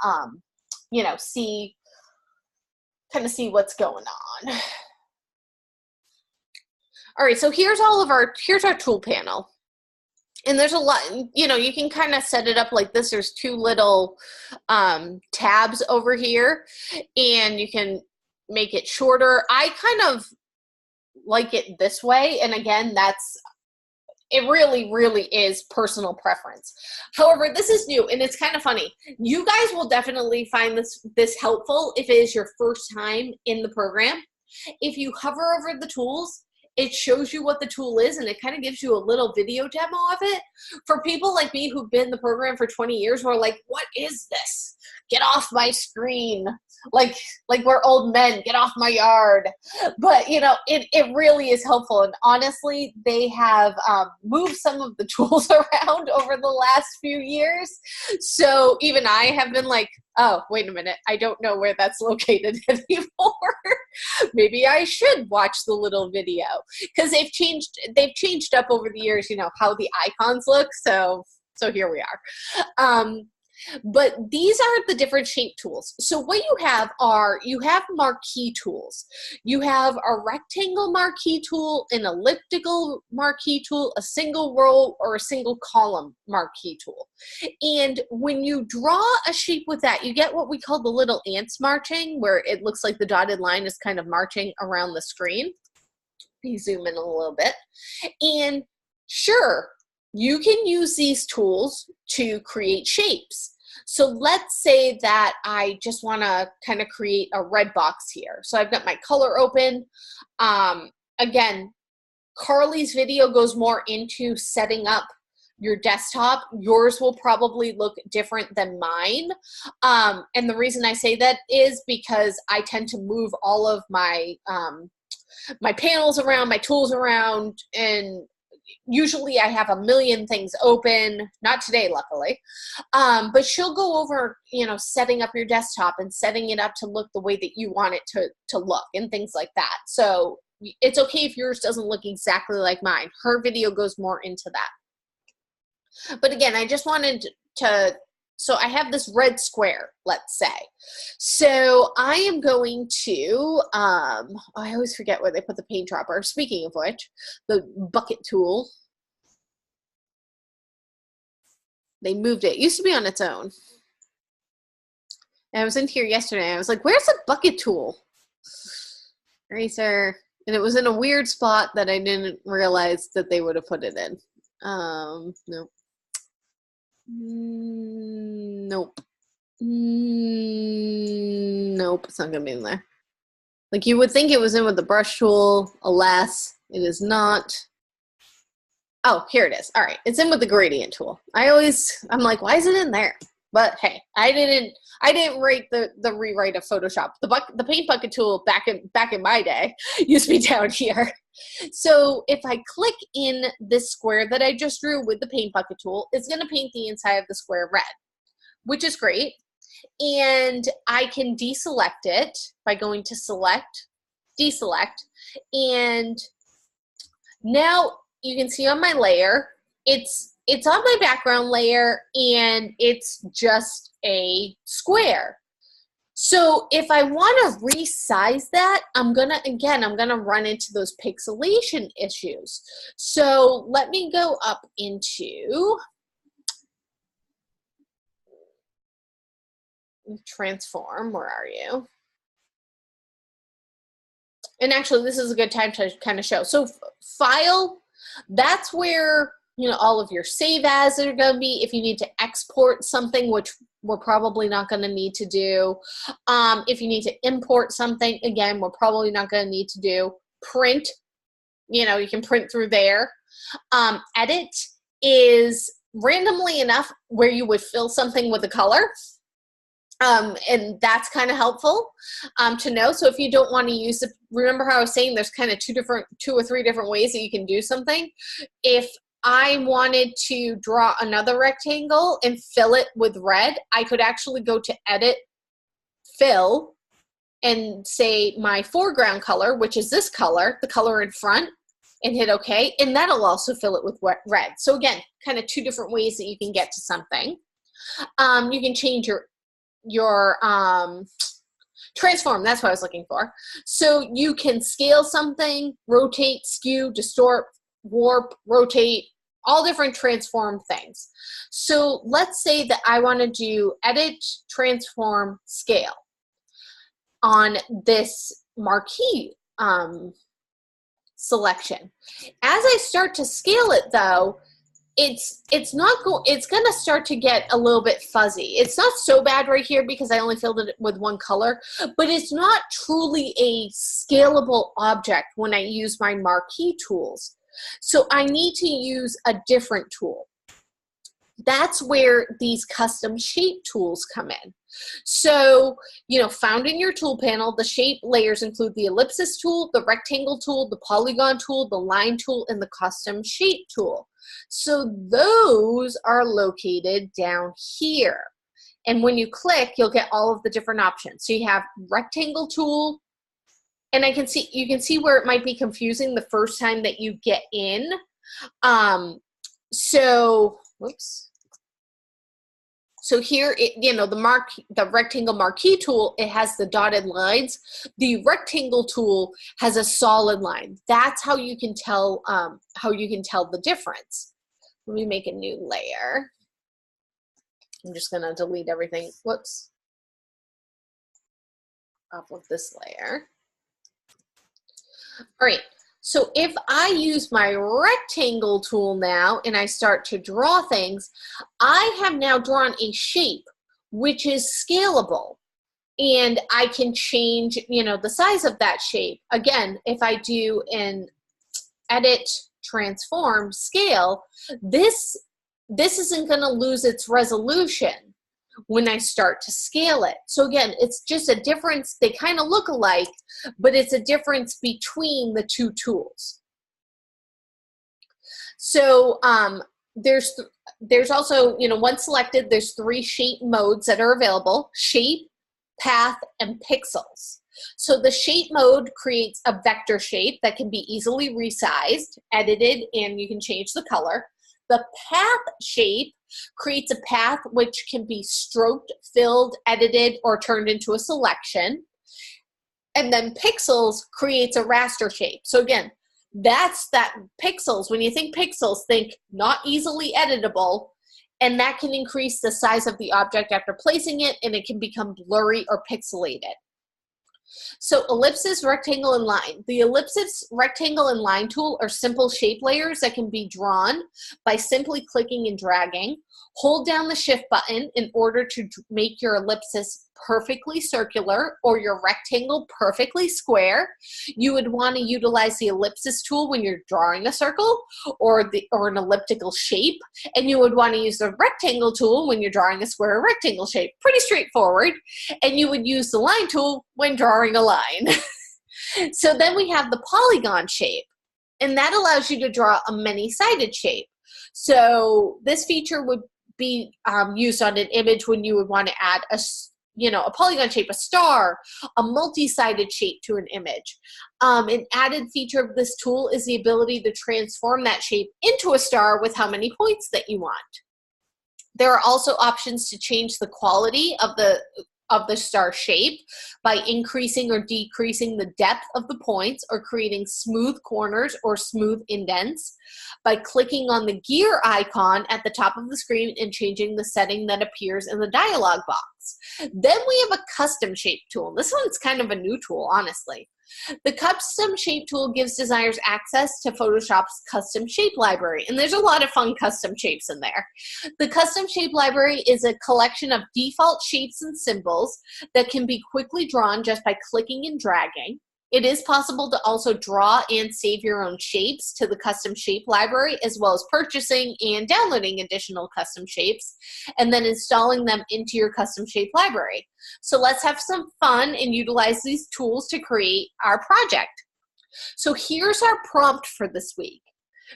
you know, see what's going on. All right, so here's our tool panel. And there's a lot, you know, you can kind of set it up like this. There's two little tabs over here, and you can make it shorter. I kind of like it this way. And again, it really, really is personal preference. However, this is new, and it's kind of funny. You guys will definitely find this helpful if it is your first time in the program. If you hover over the tools, it shows you what the tool is, and it kind of gives you a little video demo of it. For people like me who've been in the program for 20 years, who are like, what is this? Get off my screen. Like we're old men, get off my yard. But, you know, it really is helpful. And honestly, they have moved some of the tools around over the last few years. So even I have been like, oh, wait a minute, I don't know where that's located anymore. Maybe I should watch the little video, because they've changed up over the years, you know, how the icons look. So here we are. But these are the different shape tools. So what you have marquee tools. You have a rectangle marquee tool, an elliptical marquee tool, a single row or a single column marquee tool. And when you draw a shape with that, you get what we call the little ants marching, where it looks like the dotted line is kind of marching around the screen. You zoom in a little bit. And sure, you can use these tools to create shapes. So let's say that I just want to kind of create a red box here. So I've got my color open. Again, Carly's video goes more into setting up your desktop. Yours will probably look different than mine. And the reason I say that is because I tend to move all of my my panels around, my tools around, and usually I have a million things open. Not today, luckily. But she'll go over, you know, setting up your desktop and setting it up to look the way that you want it to look and things like that. So it's okay if yours doesn't look exactly like mine. Her video goes more into that. But again, I just wanted to, so I have this red square, let's say. So I am going to, I always forget where they put the paint dropper. Speaking of which, the bucket tool, they moved it. It used to be on its own. And I was in here yesterday. I was like, where's the bucket tool? Eraser. And it was in a weird spot that I didn't realize that they would have put it in. Nope. Nope. Nope, it's not gonna be in there. Like, you would think it was in with the brush tool. Alas, it is not. Oh, here it is. All right, it's in with the gradient tool. I'm like, why is it in there? But hey, I didn't rate the rewrite of Photoshop. The paint bucket tool back in my day used to be down here. So if I click in this square that I just drew with the paint bucket tool, it's going to paint the inside of the square red, which is great. And I can deselect it by going to select, deselect, and now you can see on my layer, it's on my background layer, and it's just a square. So if I want to resize that, I'm gonna run into those pixelation issues. So let me go up into transform. Where are you? And actually, this is a good time to kind of show. So file, that's where, you know, all of your save as are going to be. If you need to export something, which we're probably not going to need to do. If you need to import something, again, we're probably not going to need to do. Print, you know, you can print through there. Edit is randomly enough where you would fill something with a color. And that's kind of helpful to know. So if you don't want to use it, remember how I was saying there's kind of two or three different ways that you can do something. If I wanted to draw another rectangle and fill it with red, I could actually go to Edit, Fill, and say my foreground color, which is this color, the color in front, and hit OK, and that'll also fill it with red. So again, kind of two different ways that you can get to something. You can change your transform, that's what I was looking for. So you can scale something, rotate, skew, distort, warp, rotate, all different transform things. So let's say that I want to do edit, transform, scale on this marquee selection. As I start to scale it though, it's going to start to get a little bit fuzzy. It's not so bad right here because I only filled it with one color, but it's not truly a scalable object when I use my marquee tools. So I need to use a different tool. That's where these custom shape tools come in. So, found in your tool panel, the shape layers include the ellipsis tool, the rectangle tool, the polygon tool, the line tool, and the custom shape tool. So those are located down here. And when you click, you'll get all of the different options. So you have rectangle tool, and you can see where it might be confusing the first time that you get in. So here, the rectangle marquee tool, it has the dotted lines. The rectangle tool has a solid line. That's how you can tell the difference. Let me make a new layer. I'm just gonna delete everything. Whoops. Off of this layer. All right. So if I use my rectangle tool now and I start to draw things, I have now drawn a shape which is scalable, and I can change, the size of that shape. Again, if I do an edit, transform, scale, this isn't going to lose its resolution when I start to scale it. So again, it's just a difference. They kind of look alike, but it's a difference between the two tools. So there's also, once selected, there's 3 shape modes that are available: shape, path, and pixels. So the shape mode creates a vector shape that can be easily resized, edited, and you can change the color. The path shape creates a path which can be stroked, filled, edited, or turned into a selection. And then pixels creates a raster shape. So again, that's that pixels. When you think pixels, think not easily editable, and that can increase the size of the object after placing it, and it can become blurry or pixelated. So ellipsis, rectangle, and line. The ellipsis, rectangle, and line tool are simple shape layers that can be drawn by simply clicking and dragging. Hold down the shift button in order to make your ellipsis perfectly circular or your rectangle perfectly square. You would want to utilize the ellipsis tool when you're drawing a circle or an elliptical shape, and you would want to use the rectangle tool when you're drawing a square or rectangle shape. Pretty straightforward. And you would use the line tool when drawing a line. So then we have the polygon shape, and that allows you to draw a many-sided shape. So this feature would be used on an image when you would want to add a polygon shape, a star, a multi-sided shape to an image. An added feature of this tool is the ability to transform that shape into a star with how many points that you want. There are also options to change the quality of the star shape by increasing or decreasing the depth of the points, or creating smooth corners or smooth indents by clicking on the gear icon at the top of the screen and changing the setting that appears in the dialog box. Then we have a custom shape tool. This one's kind of a new tool, honestly. The custom shape tool gives designers access to Photoshop's custom shape library, and there's a lot of fun custom shapes in there. The custom shape library is a collection of default shapes and symbols that can be quickly drawn just by clicking and dragging. It is possible to also draw and save your own shapes to the custom shape library, as well as purchasing and downloading additional custom shapes and then installing them into your custom shape library. So let's have some fun and utilize these tools to create our project. So here's our prompt for this week.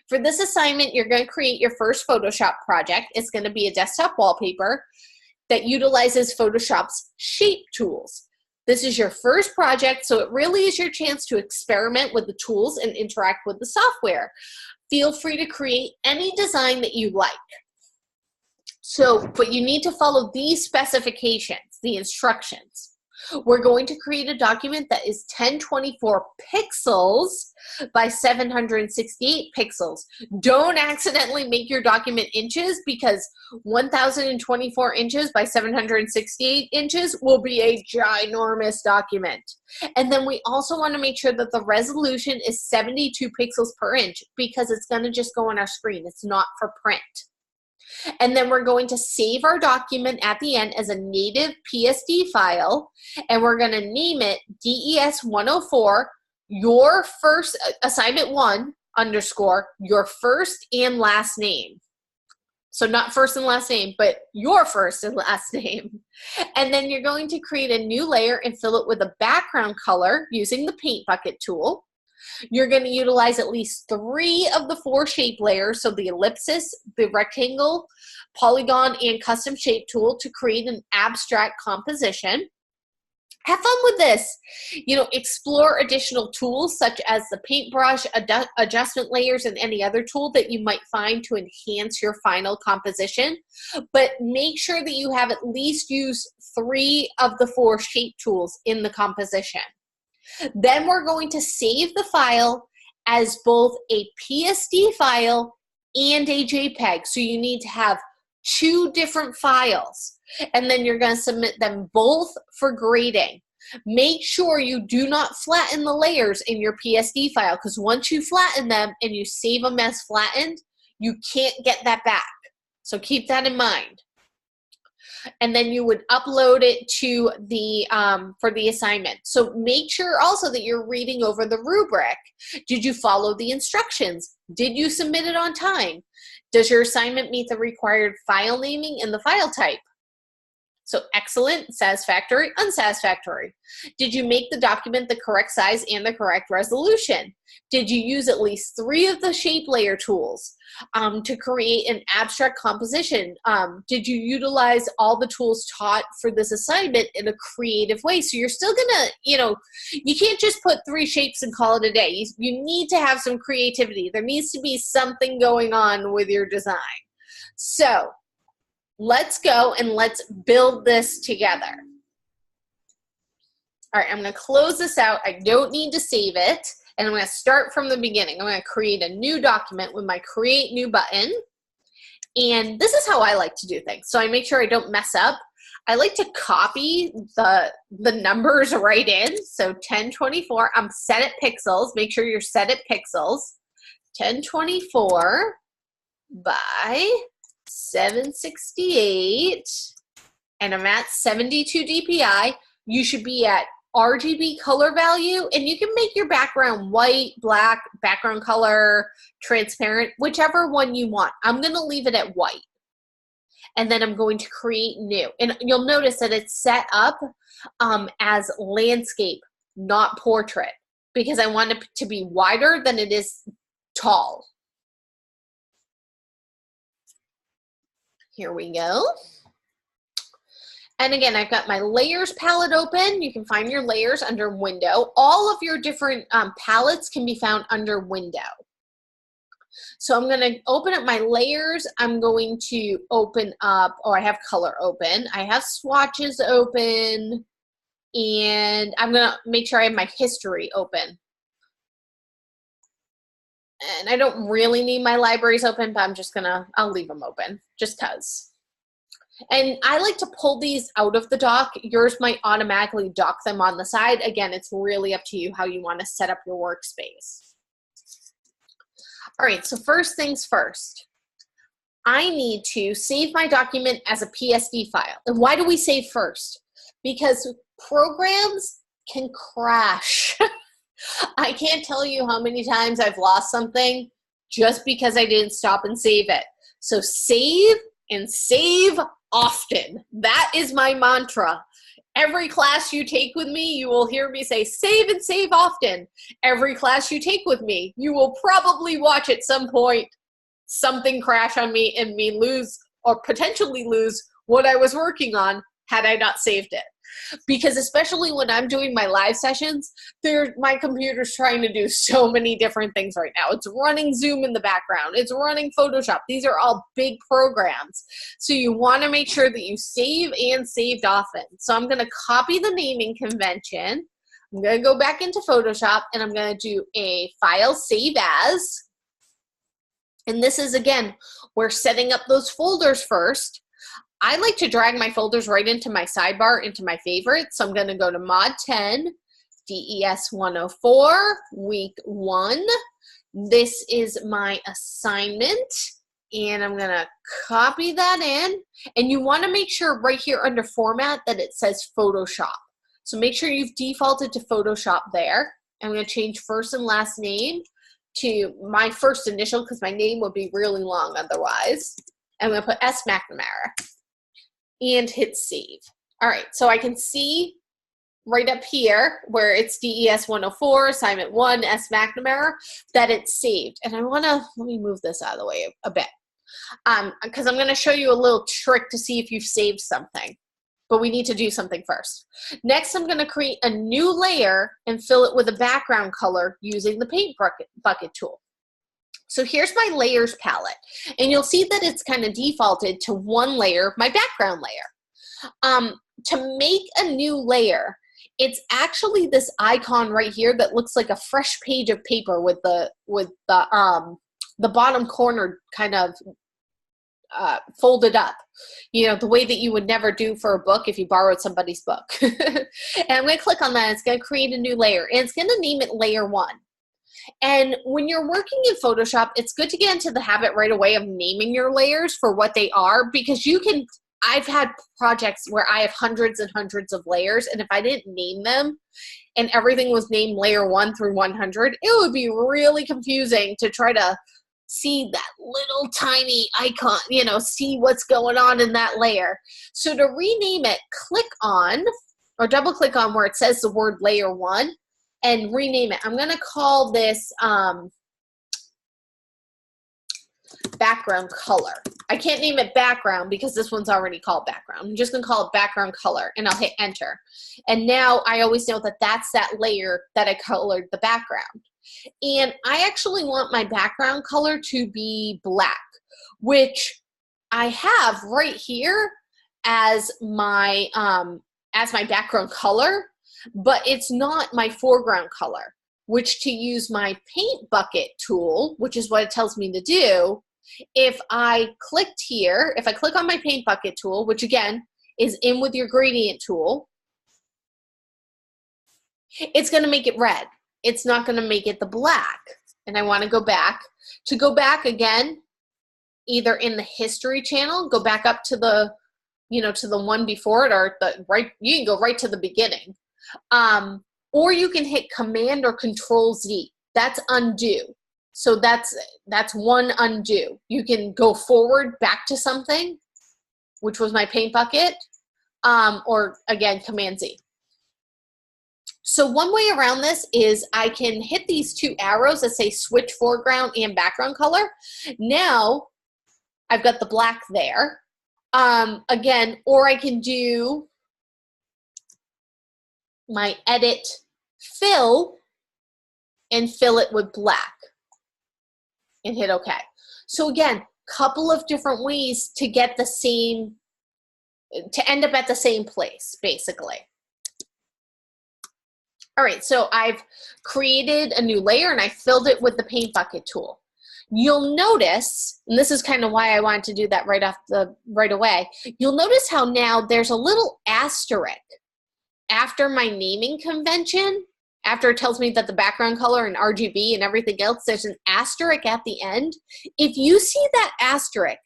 For this assignment, you're going to create your first Photoshop project. It's going to be a desktop wallpaper that utilizes Photoshop's shape tools. This is your first project, so it really is your chance to experiment with the tools and interact with the software. Feel free to create any design that you like. So, but you need to follow these specifications, the instructions. We're going to create a document that is 1024 pixels by 768 pixels. Don't accidentally make your document inches, because 1024 inches by 768 inches will be a ginormous document. And then we also want to make sure that the resolution is 72 pixels per inch, because it's going to just go on our screen. It's not for print. And then we're going to save our document at the end as a native PSD file, and we're going to name it DES104, your first, assignment 1 underscore, your first and last name. So not first and last name, but your first and last name. And then you're going to create a new layer and fill it with a background color using the paint bucket tool. You're going to utilize at least 3 of the 4 shape layers, so the ellipsis, the rectangle, polygon, and custom shape tool, to create an abstract composition. Have fun with this. You know, explore additional tools such as the paintbrush, adjustment layers, and any other tool that you might find to enhance your final composition. But make sure that you have at least used 3 of the 4 shape tools in the composition. Then we're going to save the file as both a PSD file and a JPEG. So you need to have 2 different files. And then you're going to submit them both for grading. Make sure you do not flatten the layers in your PSD file, because once you flatten them and you save them as flattened, you can't get that back. So keep that in mind. And then you would upload it to the for the assignment. So make sure also that you're reading over the rubric. Did you follow the instructions? Did you submit it on time? Does your assignment meet the required file naming and the file type? So excellent, satisfactory, unsatisfactory. Did you make the document the correct size and the correct resolution? Did you use at least 3 of the shape layer tools to create an abstract composition? Did you utilize all the tools taught for this assignment in a creative way? So you're still gonna, you know, you can't just put 3 shapes and call it a day. You need to have some creativity. There needs to be something going on with your design. So let's go and let's build this together. All right, I'm going to close this out. I don't need to save it. And I'm going to start from the beginning. I'm going to create a new document with my Create New button. And this is how I like to do things. So I make sure I don't mess up. I like to copy the numbers right in. So 1024, I'm set at pixels. Make sure you're set at pixels. 1024 by 768, and I'm at 72 dpi. You should be at RGB color value, and you can make your background white, black, background color, transparent, whichever one you want. I'm going to leave it at white. And then I'm going to create new. And you'll notice that it's set up as landscape, not portrait, because I want it to be wider than it is tall. Here we go. And again, I've got my layers palette open. You can find your layers under window. All of your different palettes can be found under window. So I'm going to open up my layers. I'm going to open up, I have color open. I have swatches open. And I'm going to make sure I have my history open. And I don't really need my libraries open, but I'm just gonna, I'll leave them open just cause. And I like to pull these out of the dock. Yours might automatically dock them on the side. Again, it's really up to you how you want to set up your workspace. All right, so first things first. I need to save my document as a PSD file. And why do we save first? Because programs can crash. I can't tell you how many times I've lost something just because I didn't stop and save it. So save and save often. That is my mantra. Every class you take with me, you will hear me say save and save often. Every class you take with me, you will probably watch at some point something crash on me and me lose or potentially lose what I was working on had I not saved it. Because especially when I'm doing my live sessions, my computer's trying to do so many different things right now. It's running Zoom in the background. It's running Photoshop. These are all big programs. So you want to make sure that you save and saved often. So I'm going to copy the naming convention. I'm going to go back into Photoshop and I'm going to do a file save as. And this is, again, we're setting up those folders first. I like to drag my folders right into my sidebar, into my favorites. So I'm going to go to Mod 10, DES 104, Week 1. This is my assignment, and I'm going to copy that in. And you want to make sure right here under Format that it says Photoshop. So make sure you've defaulted to Photoshop there. I'm going to change first and last name to my first initial because my name would be really long otherwise. I'm going to put S. McNamara. And hit save. All right, so I can see right up here where it's DES 104, assignment 1, S. McNamara, that it's saved. And I wanna, let me move this out of the way a bit. Because I'm gonna show you a little trick to see if you've saved something. But we need to do something first. Next, I'm gonna create a new layer and fill it with a background color using the paint bucket tool. So here's my layers palette, and you'll see that it's kind of defaulted to one layer, my background layer. To make a new layer, it's actually this icon right here that looks like a fresh page of paper with the bottom corner kind of folded up, you know, the way that you would never do for a book if you borrowed somebody's book. And I'm going to click on that. It's going to create a new layer, and it's going to name it Layer 1. And when you're working in Photoshop, it's good to get into the habit right away of naming your layers for what they are, because you can, I've had projects where I have hundreds and hundreds of layers, and if I didn't name them and everything was named layer 1 through 100, it would be really confusing to try to see that little tiny icon, you know, see what's going on in that layer. So to rename it, click on or double click on where it says the word layer 1 and rename it. I'm going to call this background color. I can't name it background because this one's already called background. I'm just going to call it background color, and I'll hit enter. And now I always know that that's that layer that I colored the background. And I actually want my background color to be black, which I have right here as my background color, but it's not my foreground color, which to use my paint bucket tool, which is what it tells me to do, if I clicked here, if I click on my paint bucket tool, which again is in with your gradient tool, it's going to make it red. It's not going to make it the black. And I want to go back. To go back again, either in the history channel, go back up to the, you know, to the one before it, or the right, you can go right to the beginning. Or you can hit Command or Control Z. That's undo. So that's one undo. You can go forward back to something, which was my paint bucket, or again, Command Z. So one way around this is I can hit these two arrows that say switch foreground and background color. Now I've got the black there. Again, or I can do my edit fill and fill it with black and hit OK. So again, couple of different ways to get the same, to end up at the same place, basically. All right, so I've created a new layer and I filled it with the paint bucket tool. You'll notice, and this is kind of why I wanted to do that right away, you'll notice how now there's a little asterisk after my naming convention, after it tells me that the background color and RGB and everything else, there's an asterisk at the end. If you see that asterisk,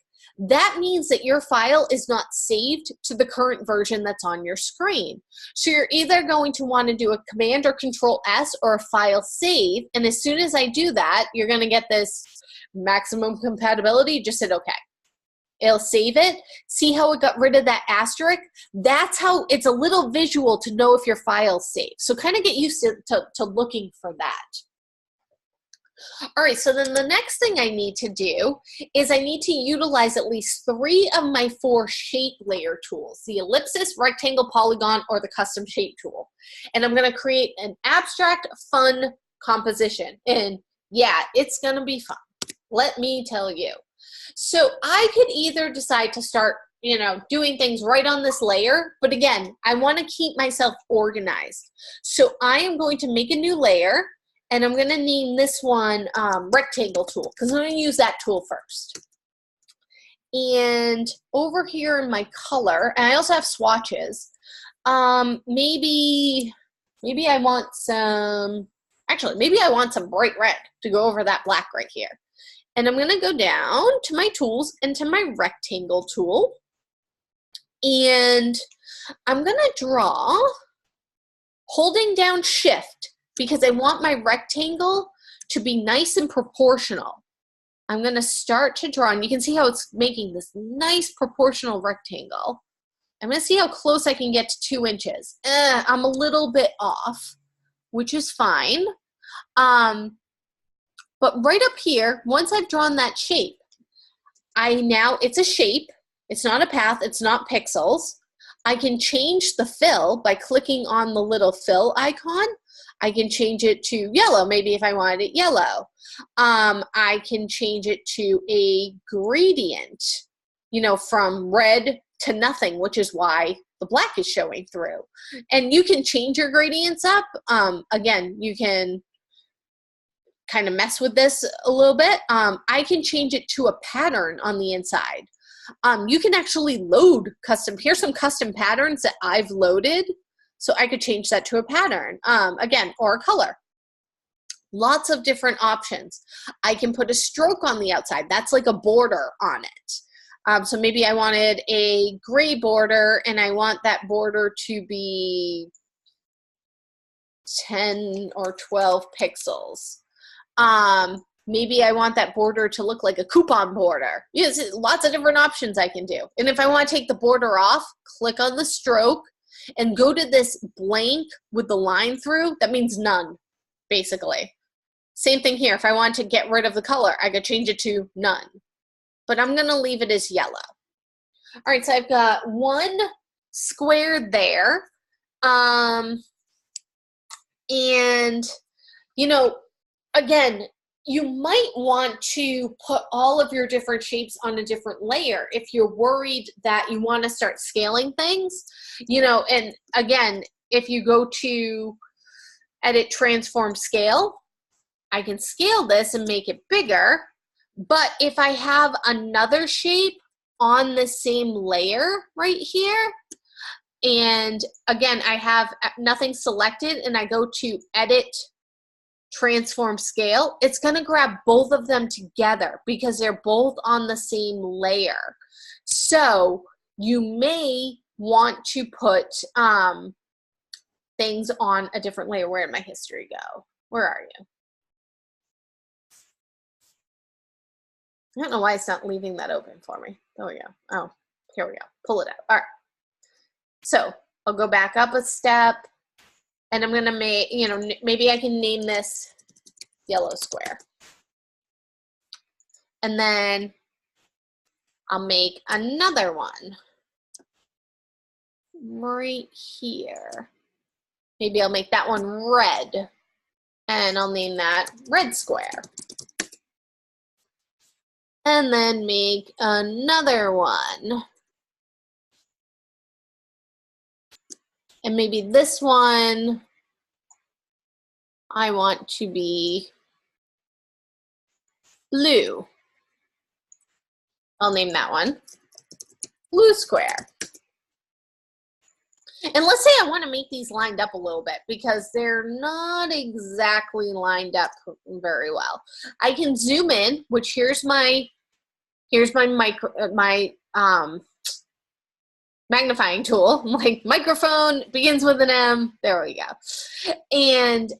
that means that your file is not saved to the current version that's on your screen. So you're either going to want to do a Command or Control S or a file save. And as soon as I do that, you're going to get this maximum compatibility. Just hit OK. it'll save it. See how it got rid of that asterisk? That's how it's a little visual to know if your file's saved. So kind of get used to looking for that. All right, so then the next thing I need to do is I need to utilize at least 3 of my 4 shape layer tools, the ellipsis, rectangle, polygon, or the custom shape tool. And I'm gonna create an abstract, fun composition. And yeah, it's gonna be fun, let me tell you. So I could either decide to start, doing things right on this layer, but again, I wanna keep myself organized. So I am going to make a new layer, and I'm gonna name this one rectangle tool, because I'm gonna use that tool first. And over here in my color, and I also have swatches, maybe I want some, actually, maybe I want some bright red to go over that black right here. And I'm gonna go down to my tools and to my rectangle tool. And I'm gonna draw, holding down Shift, because I want my rectangle to be nice and proportional. I'm gonna start to draw, and you can see how it's making this nice proportional rectangle. I'm gonna see how close I can get to 2 inches. I'm a little bit off, which is fine. But right up here, once I've drawn that shape, it's a shape, it's not a path, it's not pixels. I can change the fill by clicking on the little fill icon. I can change it to yellow, maybe if I wanted it yellow. I can change it to a gradient, from red to nothing, which is why the black is showing through. And you can change your gradients up. Again, you can kind of mess with this a little bit. I can change it to a pattern on the inside. You can actually load here's some custom patterns that I've loaded. So I could change that to a pattern, again, or a color. Lots of different options. I can put a stroke on the outside. That's like a border on it. So maybe I wanted a gray border, and I want that border to be 10 or 12 pixels. Maybe I want that border to look like a coupon border. Yes, lots of different options I can do. And if I want to take the border off, click on the stroke, and go to this blank with the line through. That means none, basically. Same thing here. If I want to get rid of the color, I could change it to none. But I'm gonna leave it as yellow. All right, so I've got 1 square there. And, again, you might want to put all of your different shapes on a different layer if you're worried that you want to start scaling things, and again, if you go to edit, transform, scale, I can scale this and make it bigger. But if I have another shape on the same layer right here, and again, I have nothing selected, and I go to edit, transform, scale, it's going to grab both of them together because they're both on the same layer. So you may want to put things on a different layer. Where did my history go? Where are you? I don't know why it's not leaving that open for me. There we go. Oh, here we go. Pull it out. All right. So I'll go back up a step. And I'm gonna make, maybe I can name this yellow square. And then I'll make another one right here. Maybe I'll make that one red. And I'll name that red square. And then make another one. And maybe this one, I want to be blue. I'll name that one blue square. And let's say I want to make these lined up a little bit because they're not exactly lined up very well. I can zoom in, which here's my magnifying tool. Like microphone begins with an M. There we go. And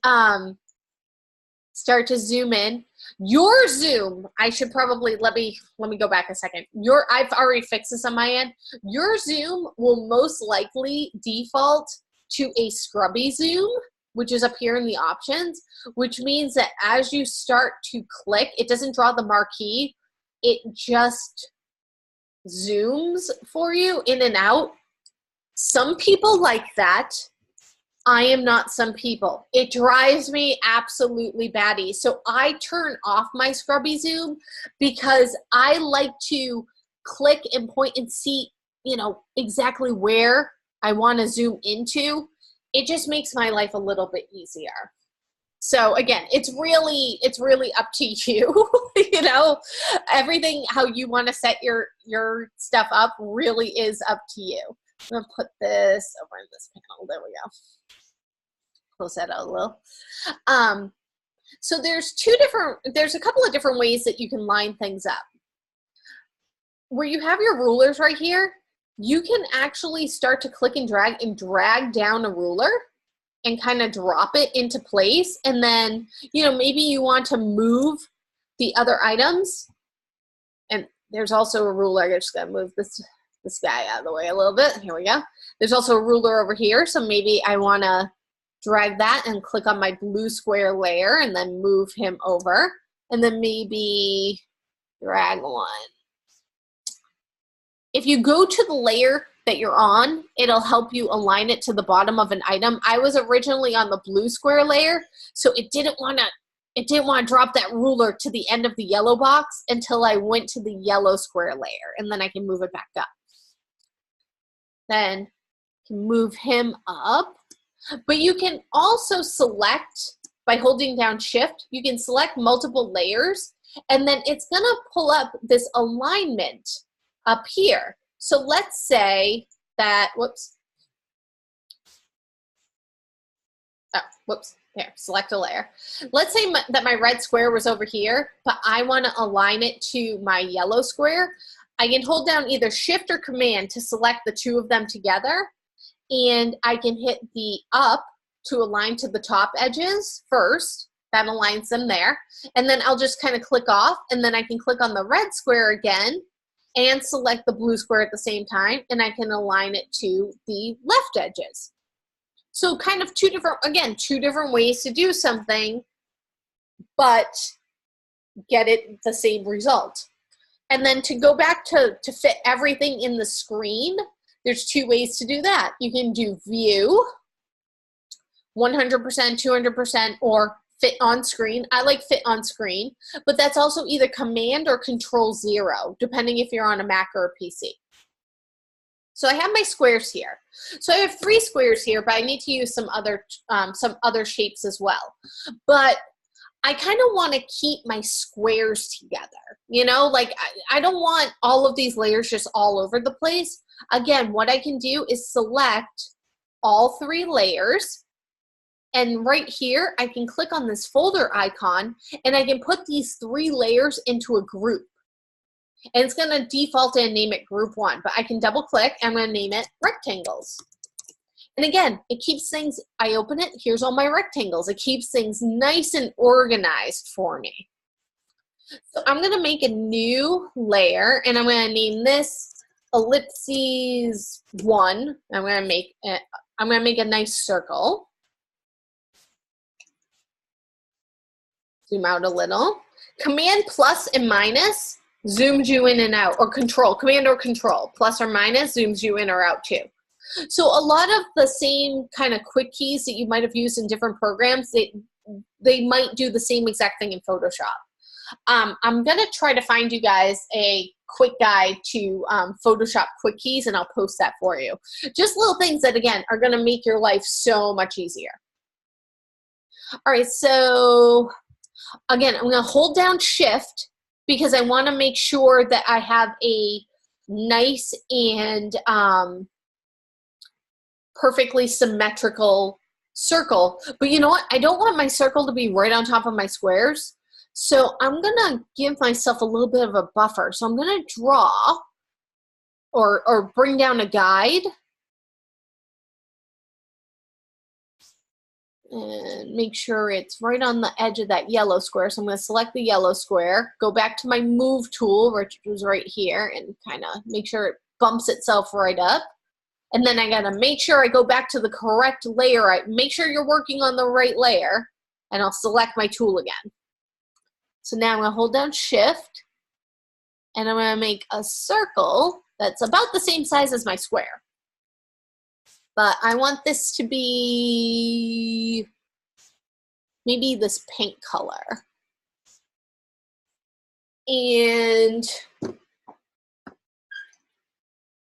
start to zoom in. Your Zoom, I should probably, let me go back a second. I've already fixed this on my end. Your Zoom will most likely default to a scrubby Zoom, which is up here in the options, which means that as you start to click, it doesn't draw the marquee, it just zooms for you in and out. Some people like that. I am not some people. It drives me absolutely batty. So I turn off my scrubby zoom because I like to click and point and see, you know, exactly where I want to zoom into. It just makes my life a little bit easier. So again, it's really up to you. You know, everything how you want to set your stuff up really is up to you. I'm gonna put this over in this panel. There we go. Close that out a little. So there's a couple of different ways that you can line things up. Where you have your rulers right here, you can actually start to click and drag down a ruler and kind of drop it into place. And then, you know, maybe you want to move the other items. And there's also a ruler. I just gotta move this guy out of the way a little bit. Here we go. There's also a ruler over here. So maybe I want to drag that and click on my blue square layer and then move him over. And then maybe drag one. If you go to the layer that you're on, it'll help you align it to the bottom of an item. I was originally on the blue square layer, so it didn't want to drop that ruler to the end of the yellow box until I went to the yellow square layer, and then I can move it back up. Then move him up. But you can also select, by holding down shift, you can select multiple layers, and then it's gonna pull up this alignment up here. So let's say that, here, select a layer. Let's say that my red square was over here, but I wanna align it to my yellow square. I can hold down either shift or command to select the two of them together, and I can hit the up to align to the top edges first. That aligns them there. And then I'll just kind of click off, and then I can click on the red square again and select the blue square at the same time, and I can align it to the left edges. So kind of two different ways to do something, but get it the same result. And then to go back to fit everything in the screen, there's two ways to do that. You can do view, 100%, 200%, or fit on screen. I like fit on screen, but that's also either command or control 0, depending if you're on a Mac or a PC. So I have my squares here. So I have 3 squares here, but I need to use some other shapes as well. But I kind of want to keep my squares together. You know, like I don't want all of these layers just all over the place. Again, what I can do is select all 3 layers, and right here I can click on this folder icon, and I can put these 3 layers into a group. And it's going to default and name it group 1, but I can double click and I'm going to name it rectangles. And again, it keeps things, I open it, here's all my rectangles. It keeps things nice and organized for me. So I'm going to make a new layer, and I'm going to name this ellipses 1. I'm going to make a nice circle. Zoom out a little. Command plus and minus zooms you in and out, or control, command or control, plus or minus zooms you in or out too. So a lot of the same kind of quick keys that you might have used in different programs, they might do the same exact thing in Photoshop. I'm gonna try to find you guys a quick guide to Photoshop quick keys, and I'll post that for you. Just little things that, again, are gonna make your life so much easier. All right, so again, I'm gonna hold down shift because I wanna make sure that I have a nice and perfectly symmetrical circle. But you know what? I don't want my circle to be right on top of my squares. So I'm gonna give myself a little bit of a buffer. So I'm gonna draw or bring down a guide and make sure it's right on the edge of that yellow square. So I'm going to select the yellow square, go back to my move tool, which was right here, and kind of make sure it bumps itself right up. And then I got to make sure I go back to the correct layer. Make sure you're working on the right layer, and I'll select my tool again. So now I'm going to hold down Shift, and I'm going to make a circle that's about the same size as my square. But I want this to be maybe this pink color. And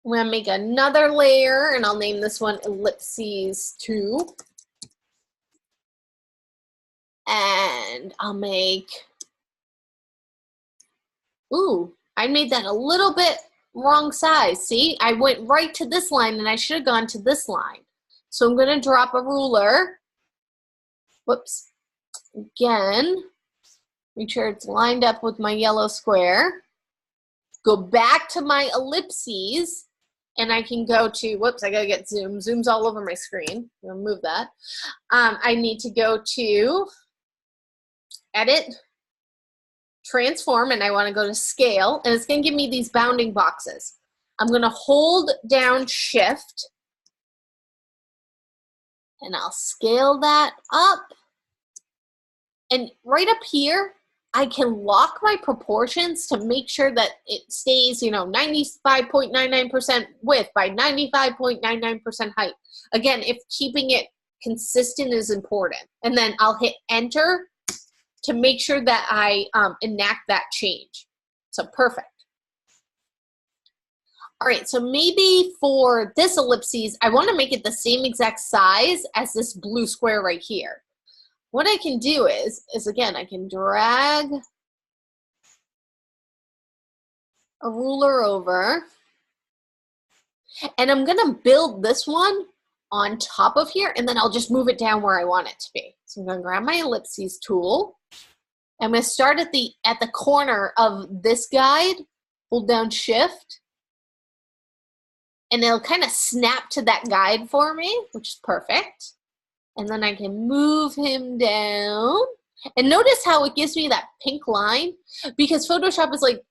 I'm going to make another layer, and I'll name this one Ellipses 2. And I'll make, ooh, I made that a little bit wrong size. See, I went right to this line, and I should have gone to this line. So I'm going to drop a ruler. Whoops. Again, make sure it's lined up with my yellow square. Go back to my ellipses, and I can go to, whoops, I gotta get zoom. Zoom's all over my screen. I'm gonna move that. I need to go to Edit, Transform, and I wanna go to Scale, and it's gonna give me these bounding boxes. I'm gonna hold down Shift, and I'll scale that up. And right up here, I can lock my proportions to make sure that it stays, 95.99% width by 95.99% height. Again, if keeping it consistent is important. And then I'll hit Enter to make sure that I enact that change. So perfect. All right, so maybe for this ellipses, I want to make it the same exact size as this blue square right here. What I can do is again, I can drag a ruler over, and I'm gonna build this one on top of here, and then I'll just move it down where I want it to be. So I'm gonna grab my ellipses tool. I'm gonna start at the corner of this guide, hold down Shift, and it'll kind of snap to that guide for me, which is perfect. And then I can move him down. And notice how it gives me that pink line, because Photoshop is like,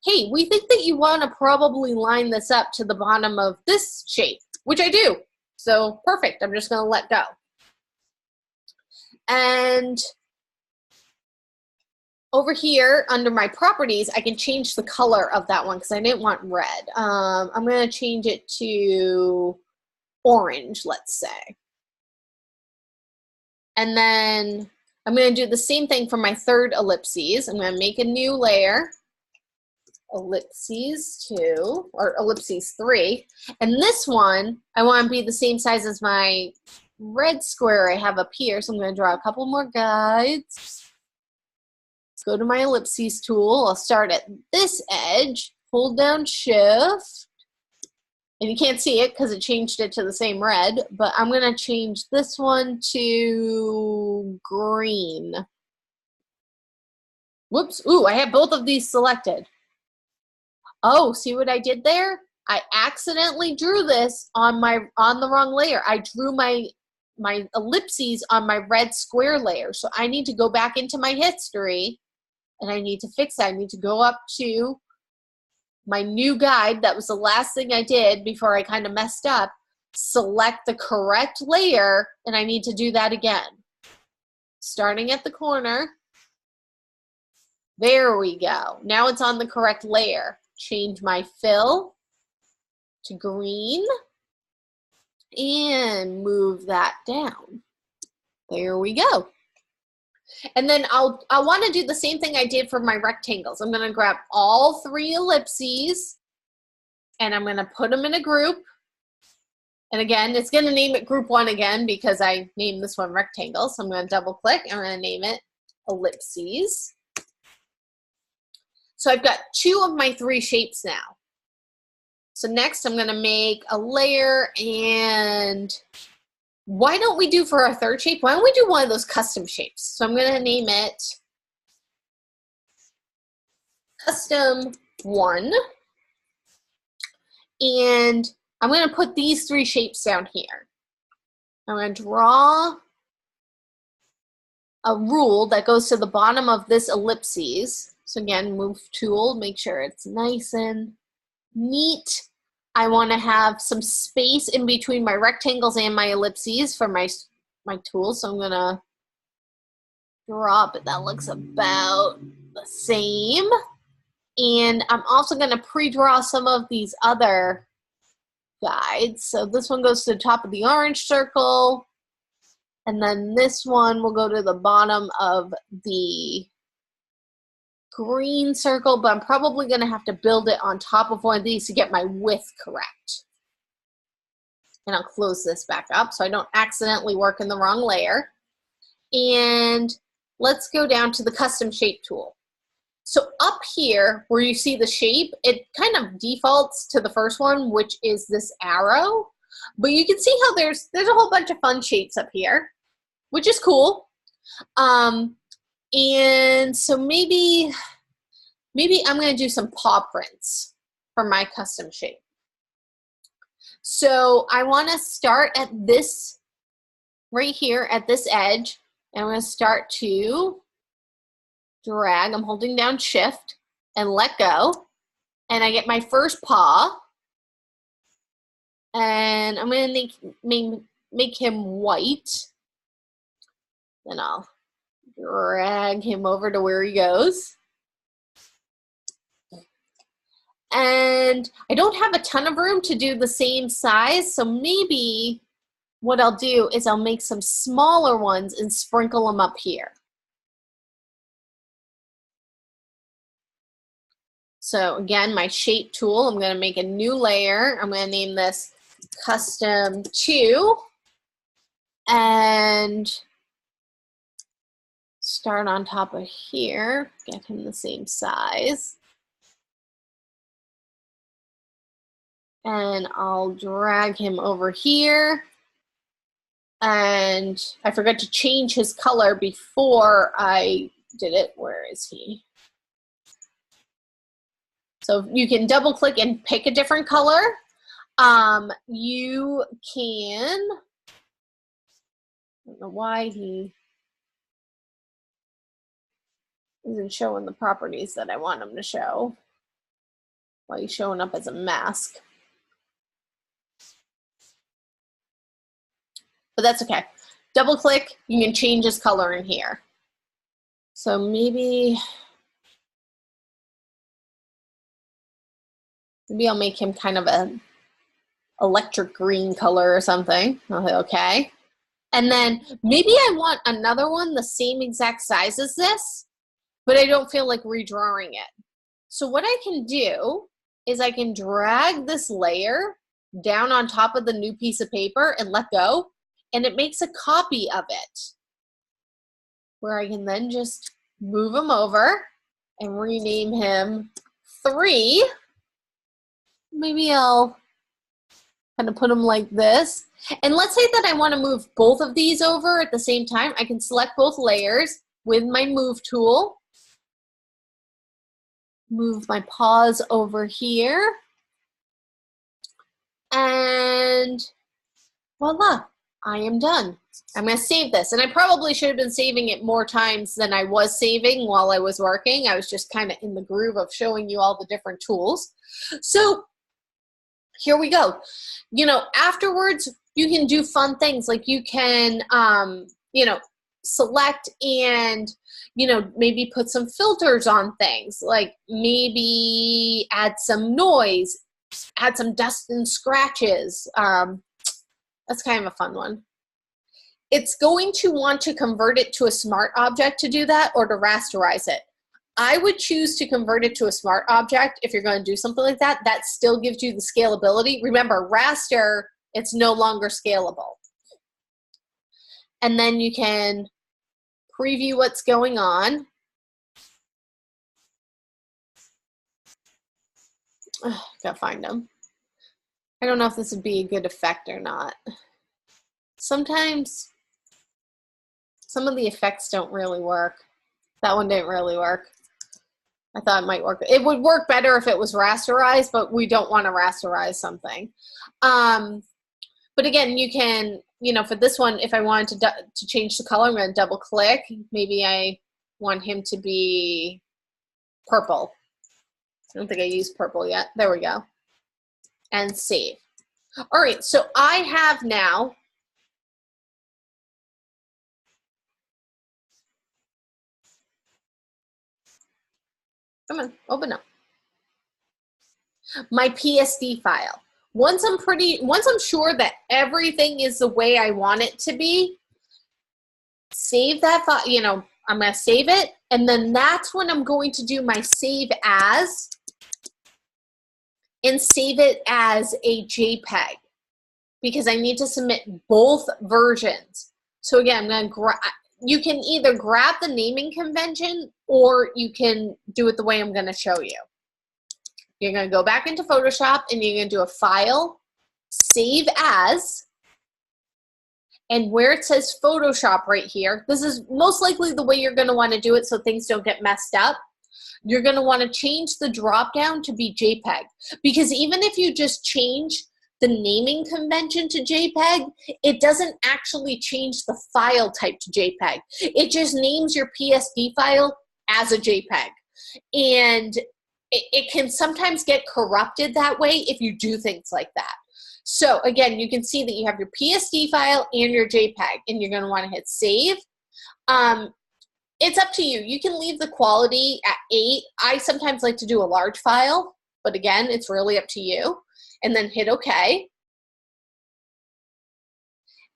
hey, we think that you want to probably line this up to the bottom of this shape, which I do. So perfect, I'm just going to let go. And over here under my properties, I can change the color of that one because I didn't want red. I'm going to change it to orange, let's say. And then I'm going to do the same thing for my third ellipses. I'm going to make a new layer, ellipses 2, or ellipses 3. And this one, I want to be the same size as my red square I have up here. So I'm going to draw a couple more guides. Go to my ellipses tool. I'll start at this edge, hold down Shift. And you can't see it because it changed it to the same red, but I'm going to change this one to green. Whoops. Ooh, I have both of these selected. Oh, see what I did there? I accidentally drew this on the wrong layer. I drew my ellipses on my red square layer. So I need to go back into my history, and I need to fix that. I need to go up to my new guide. That was the last thing I did before I kind of messed up. Select the correct layer, and I need to do that again. Starting at the corner. There we go. Now it's on the correct layer. Change my fill to green and move that down. There we go. And then I'll want to do the same thing I did for my rectangles. I'm going to grab all 3 ellipses, and I'm going to put them in a group. And again, it's going to name it group 1 again because I named this one rectangle. So I'm going to double click, and I'm going to name it ellipses. So I've got 2 of my 3 shapes now. So next I'm going to make a layer, and why don't we do for our third shape, why don't we do one of those custom shapes? So I'm going to name it Custom 1. And I'm going to put these 3 shapes down here. I'm going to draw a rule that goes to the bottom of this ellipses. So again, move tool, make sure it's nice and neat. I want to have some space in between my rectangles and my ellipses for my tool. So I'm going to drop it. That looks about the same. And I'm also going to pre-draw some of these other guides. So this one goes to the top of the orange circle. And then this one will go to the bottom of the green circle, but I'm probably going to have to build it on top of one of these to get my width correct. And I'll close this back up so I don't accidentally work in the wrong layer. And let's go down to the custom shape tool. So up here where you see the shape, it kind of defaults to the first one, which is this arrow. But you can see how there's a whole bunch of fun shapes up here, which is cool. And so maybe I'm going to do some paw prints for my custom shape. So I want to start at this, right here at this edge, and I'm going to start to drag. I'm holding down shift and let go, and I get my first paw, and I'm going to make him white. Then I'll drag him over to where he goes. And I don't have a ton of room to do the same size, so maybe what I'll do is I'll make some smaller ones and sprinkle them up here. So again, my shape tool, I'm going to make a new layer. I'm going to name this Custom 2 and start on top of here, get him the same size. And I'll drag him over here. And I forgot to change his color before I did it. Where is he? So you can double click and pick a different color. You can, I don't know why he isn't showing the properties that I want him to show. Why he's showing up as a mask. But that's okay. Double click, you can change his color in here. So maybe I'll make him kind of an electric green color or something. I'll say okay. And then maybe I want another one the same exact size as this, but I don't feel like redrawing it. So what I can do is I can drag this layer down on top of the new piece of paper and let go, and it makes a copy of it where I can then just move him over and rename him 3. Maybe I'll kind of put them like this. And let's say that I want to move both of these over at the same time. I can select both layers with my move tool. Move my paws over here. And voila, I am done. I'm going to save this. And I probably should have been saving it more times than I was saving while I was working. I was just kind of in the groove of showing you all the different tools. So here we go. You know, afterwards, you can do fun things like you can, you know, select and, you know, maybe put some filters on things, like maybe add some noise, add some dust and scratches. That's kind of a fun one. It's going to want to convert it to a smart object to do that, or to rasterize it. I would choose to convert it to a smart object if you're going to do something like that. That still gives you the scalability. Remember, raster, it's no longer scalable. And then you can preview what's going on. Ugh, gotta find them. I don't know if this would be a good effect or not. Sometimes some of the effects don't really work. That one didn't really work. I thought it might work. It would work better if it was rasterized, but we don't want to rasterize something. But again, you can, you know, for this one, if I wanted to change the color, I'm going to double click. Maybe I want him to be purple. I don't think I used purple yet. There we go. And save. All right, so I have now come on, open up my PSD file. Once I'm sure that everything is the way I want it to be, save that file, you know, I'm going to save it, and then that's when I'm going to do my save as and save it as a JPEG because I need to submit both versions. So again, I'm going to you can either grab the naming convention or you can do it the way I'm going to show you. You're going to go back into Photoshop and you're going to do a file, save as, and where it says Photoshop right here, this is most likely the way you're going to want to do it so things don't get messed up. You're going to want to change the drop down to be JPEG, because even if you just change the naming convention to JPEG, it doesn't actually change the file type to JPEG. It just names your PSD file as a JPEG. And it can sometimes get corrupted that way if you do things like that. So again, you can see that you have your PSD file and your JPEG, and you're going to want to hit save. It's up to you. You can leave the quality at 8. I sometimes like to do a large file, but again, it's really up to you. And then hit OK.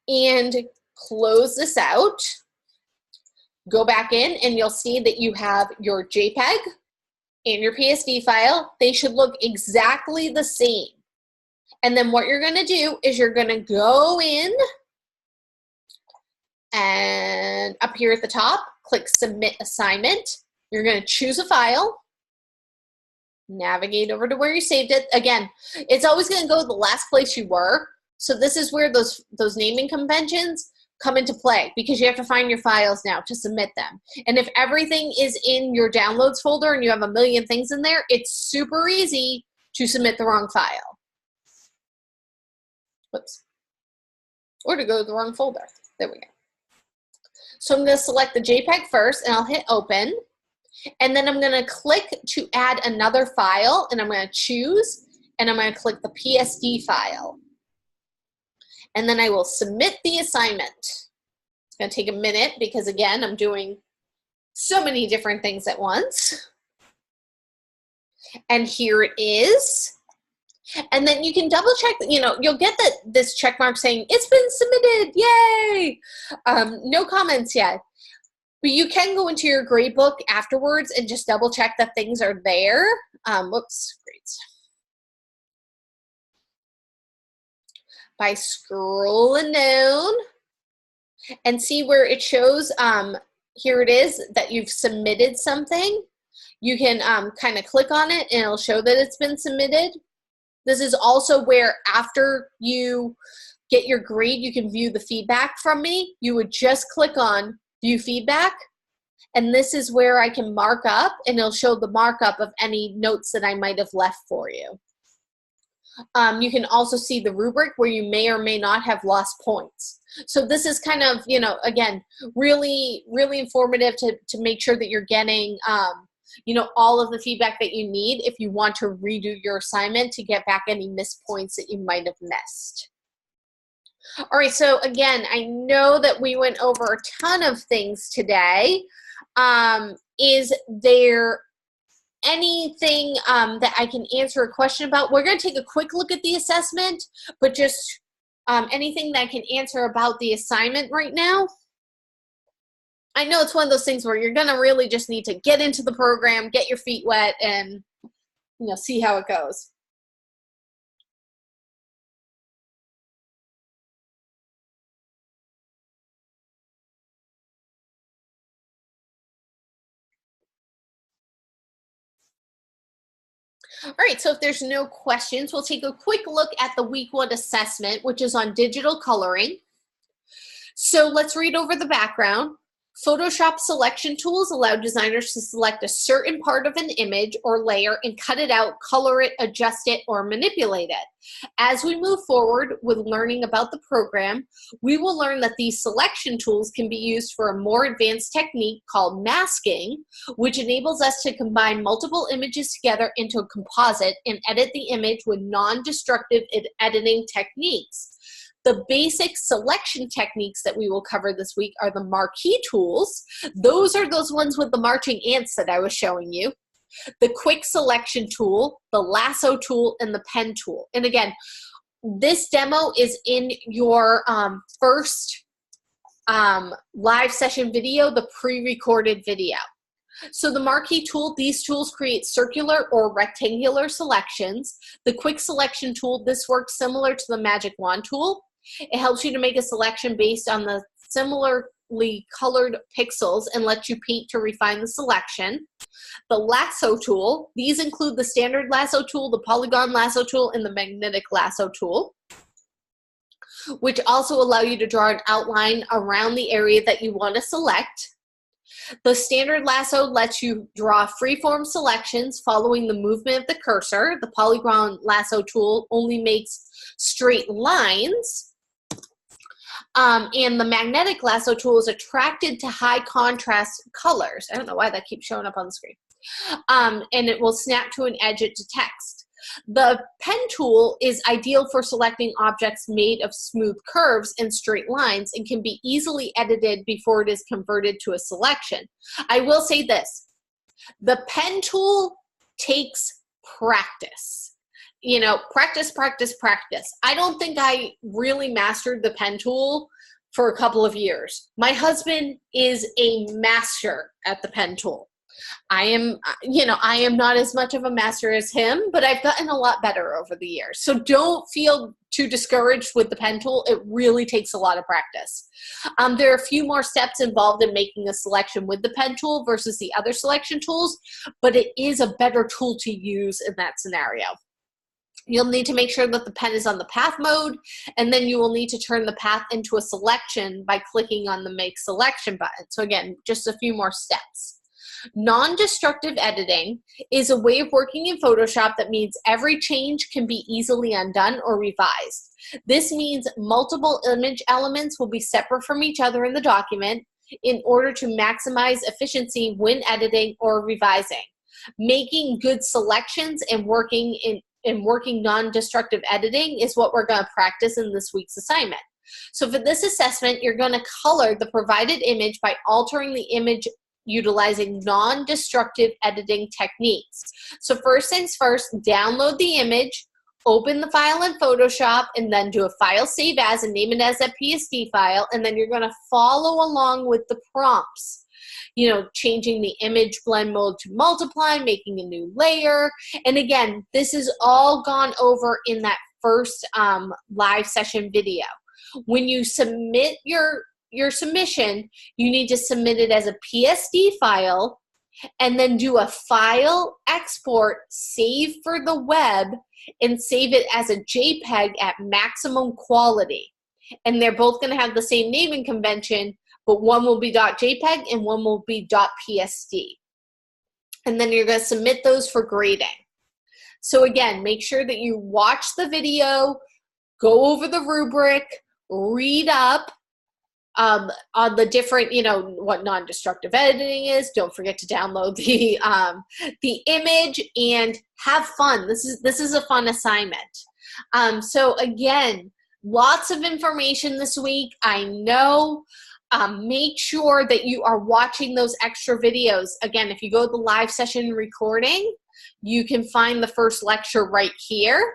And close this out. Go back in, and you'll see that you have your JPEG and your PSD file. They should look exactly the same. And then what you're going to do is you're going to go in and up here at the top, click Submit Assignment. You're going to choose a file, navigate over to where you saved it. Again, it's always going to go to the last place you were. So this is where those naming conventions come into play, because you have to find your files now to submit them. And if everything is in your downloads folder and you have a million things in there, it's super easy to submit the wrong file. Whoops. Or to go to the wrong folder. There we go. So I'm going to select the JPEG first, and I'll hit open. And then I'm going to click to add another file, and I'm going to choose, and I'm going to click the PSD file. And then I will submit the assignment. It's going to take a minute because, again, I'm doing so many different things at once. And here it is. And then you can double check, you know, you'll get this check mark saying it's been submitted, yay! No comments yet. But you can go into your gradebook afterwards and just double check that things are there. Whoops, grades. By scrolling down and see where it shows, here it is, that you've submitted something. You can kind of click on it and it'll show that it's been submitted. This is also where after you get your grade, you can view the feedback from me. You would just click on View Feedback, and this is where I can mark up, and it'll show the markup of any notes that I might have left for you. You can also see the rubric where you may or may not have lost points. So this is kind of, you know, again, really, really informative to make sure that you're getting you know, all of the feedback that you need if you want to redo your assignment to get back any missed points that you might have missed. All right, so again, I know that we went over a ton of things today. Is there anything that I can answer a question about? We're going to take a quick look at the assessment, but just anything that I can answer about the assignment right now? I know it's one of those things where you're going to really just need to get into the program, get your feet wet, and, you know, see how it goes. All right, so if there's no questions, we'll take a quick look at the week 1 assessment, which is on digital coloring. So let's read over the background. Photoshop selection tools allow designers to select a certain part of an image or layer and cut it out, color it, adjust it, or manipulate it. As we move forward with learning about the program, we will learn that these selection tools can be used for a more advanced technique called masking, which enables us to combine multiple images together into a composite and edit the image with non-destructive editing techniques. The basic selection techniques that we will cover this week are the marquee tools. Those are those ones with the marching ants that I was showing you. The quick selection tool, the lasso tool, and the pen tool. And again, this demo is in your first live session video, the pre-recorded video. So the marquee tool, these tools create circular or rectangular selections. The quick selection tool, this works similar to the magic wand tool. It helps you to make a selection based on the similarly colored pixels and lets you paint to refine the selection. The lasso tool, these include the standard lasso tool, the polygon lasso tool, and the magnetic lasso tool, which also allow you to draw an outline around the area that you want to select. The standard lasso lets you draw freeform selections following the movement of the cursor. The polygon lasso tool only makes straight lines. And the magnetic lasso tool is attracted to high contrast colors. I don't know why that keeps showing up on the screen. And it will snap to an edge to text. The pen tool is ideal for selecting objects made of smooth curves and straight lines and can be easily edited before it is converted to a selection. I will say this, the pen tool takes practice. You know, practice, practice, practice. I don't think I really mastered the pen tool for a couple of years. My husband is a master at the pen tool. I am not as much of a master as him, but I've gotten a lot better over the years. So don't feel too discouraged with the pen tool. It really takes a lot of practice. There are a few more steps involved in making a selection with the pen tool versus the other selection tools, but it is a better tool to use in that scenario. You'll need to make sure that the pen is on the path mode, and then you will need to turn the path into a selection by clicking on the Make Selection button. So again, just a few more steps. Non-destructive editing is a way of working in Photoshop that means every change can be easily undone or revised. This means multiple image elements will be separate from each other in the document in order to maximize efficiency when editing or revising. Making good selections and working non-destructive editing is what we're going to practice in this week's assignment. So for this assessment, you're going to color the provided image by altering the image utilizing non-destructive editing techniques. So first things first, download the image, open the file in Photoshop, and then do a file save as and name it as a PSD file, and then you're going to follow along with the prompts. You know, changing the image blend mode to multiply, making a new layer. And again, this is all gone over in that first live session video. When you submit your submission, you need to submit it as a PSD file and then do a file export, save for the web, and save it as a JPEG at maximum quality. And they're both going to have the same naming convention, but one will be .jpeg and one will be .psd. And then you're going to submit those for grading. So again, make sure that you watch the video, go over the rubric, read up on the different, what non-destructive editing is. Don't forget to download the image and have fun. This is a fun assignment. So again, lots of information this week. I know. Make sure that you are watching those extra videos. Again, if you go to the live session recording, you can find the first lecture right here.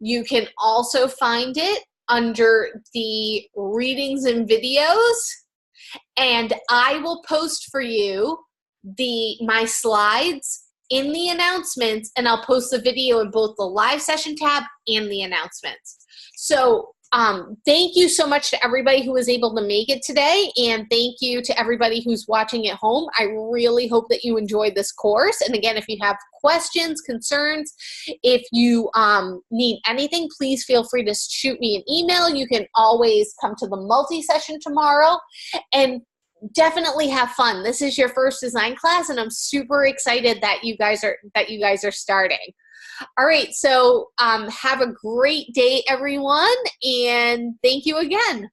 You can also find it under the readings and videos. And I will post for you my slides in the announcements, and I'll post the video in both the live session tab and the announcements. So thank you so much to everybody who was able to make it today, and thank you to everybody who's watching at home. I really hope that you enjoyed this course. And again, if you have questions, concerns, if you need anything, please feel free to shoot me an email. You can always come to the multi-session tomorrow. And definitely have fun. This is your first design class, and I'm super excited that you guys are starting. All right, so have a great day, everyone, and thank you again.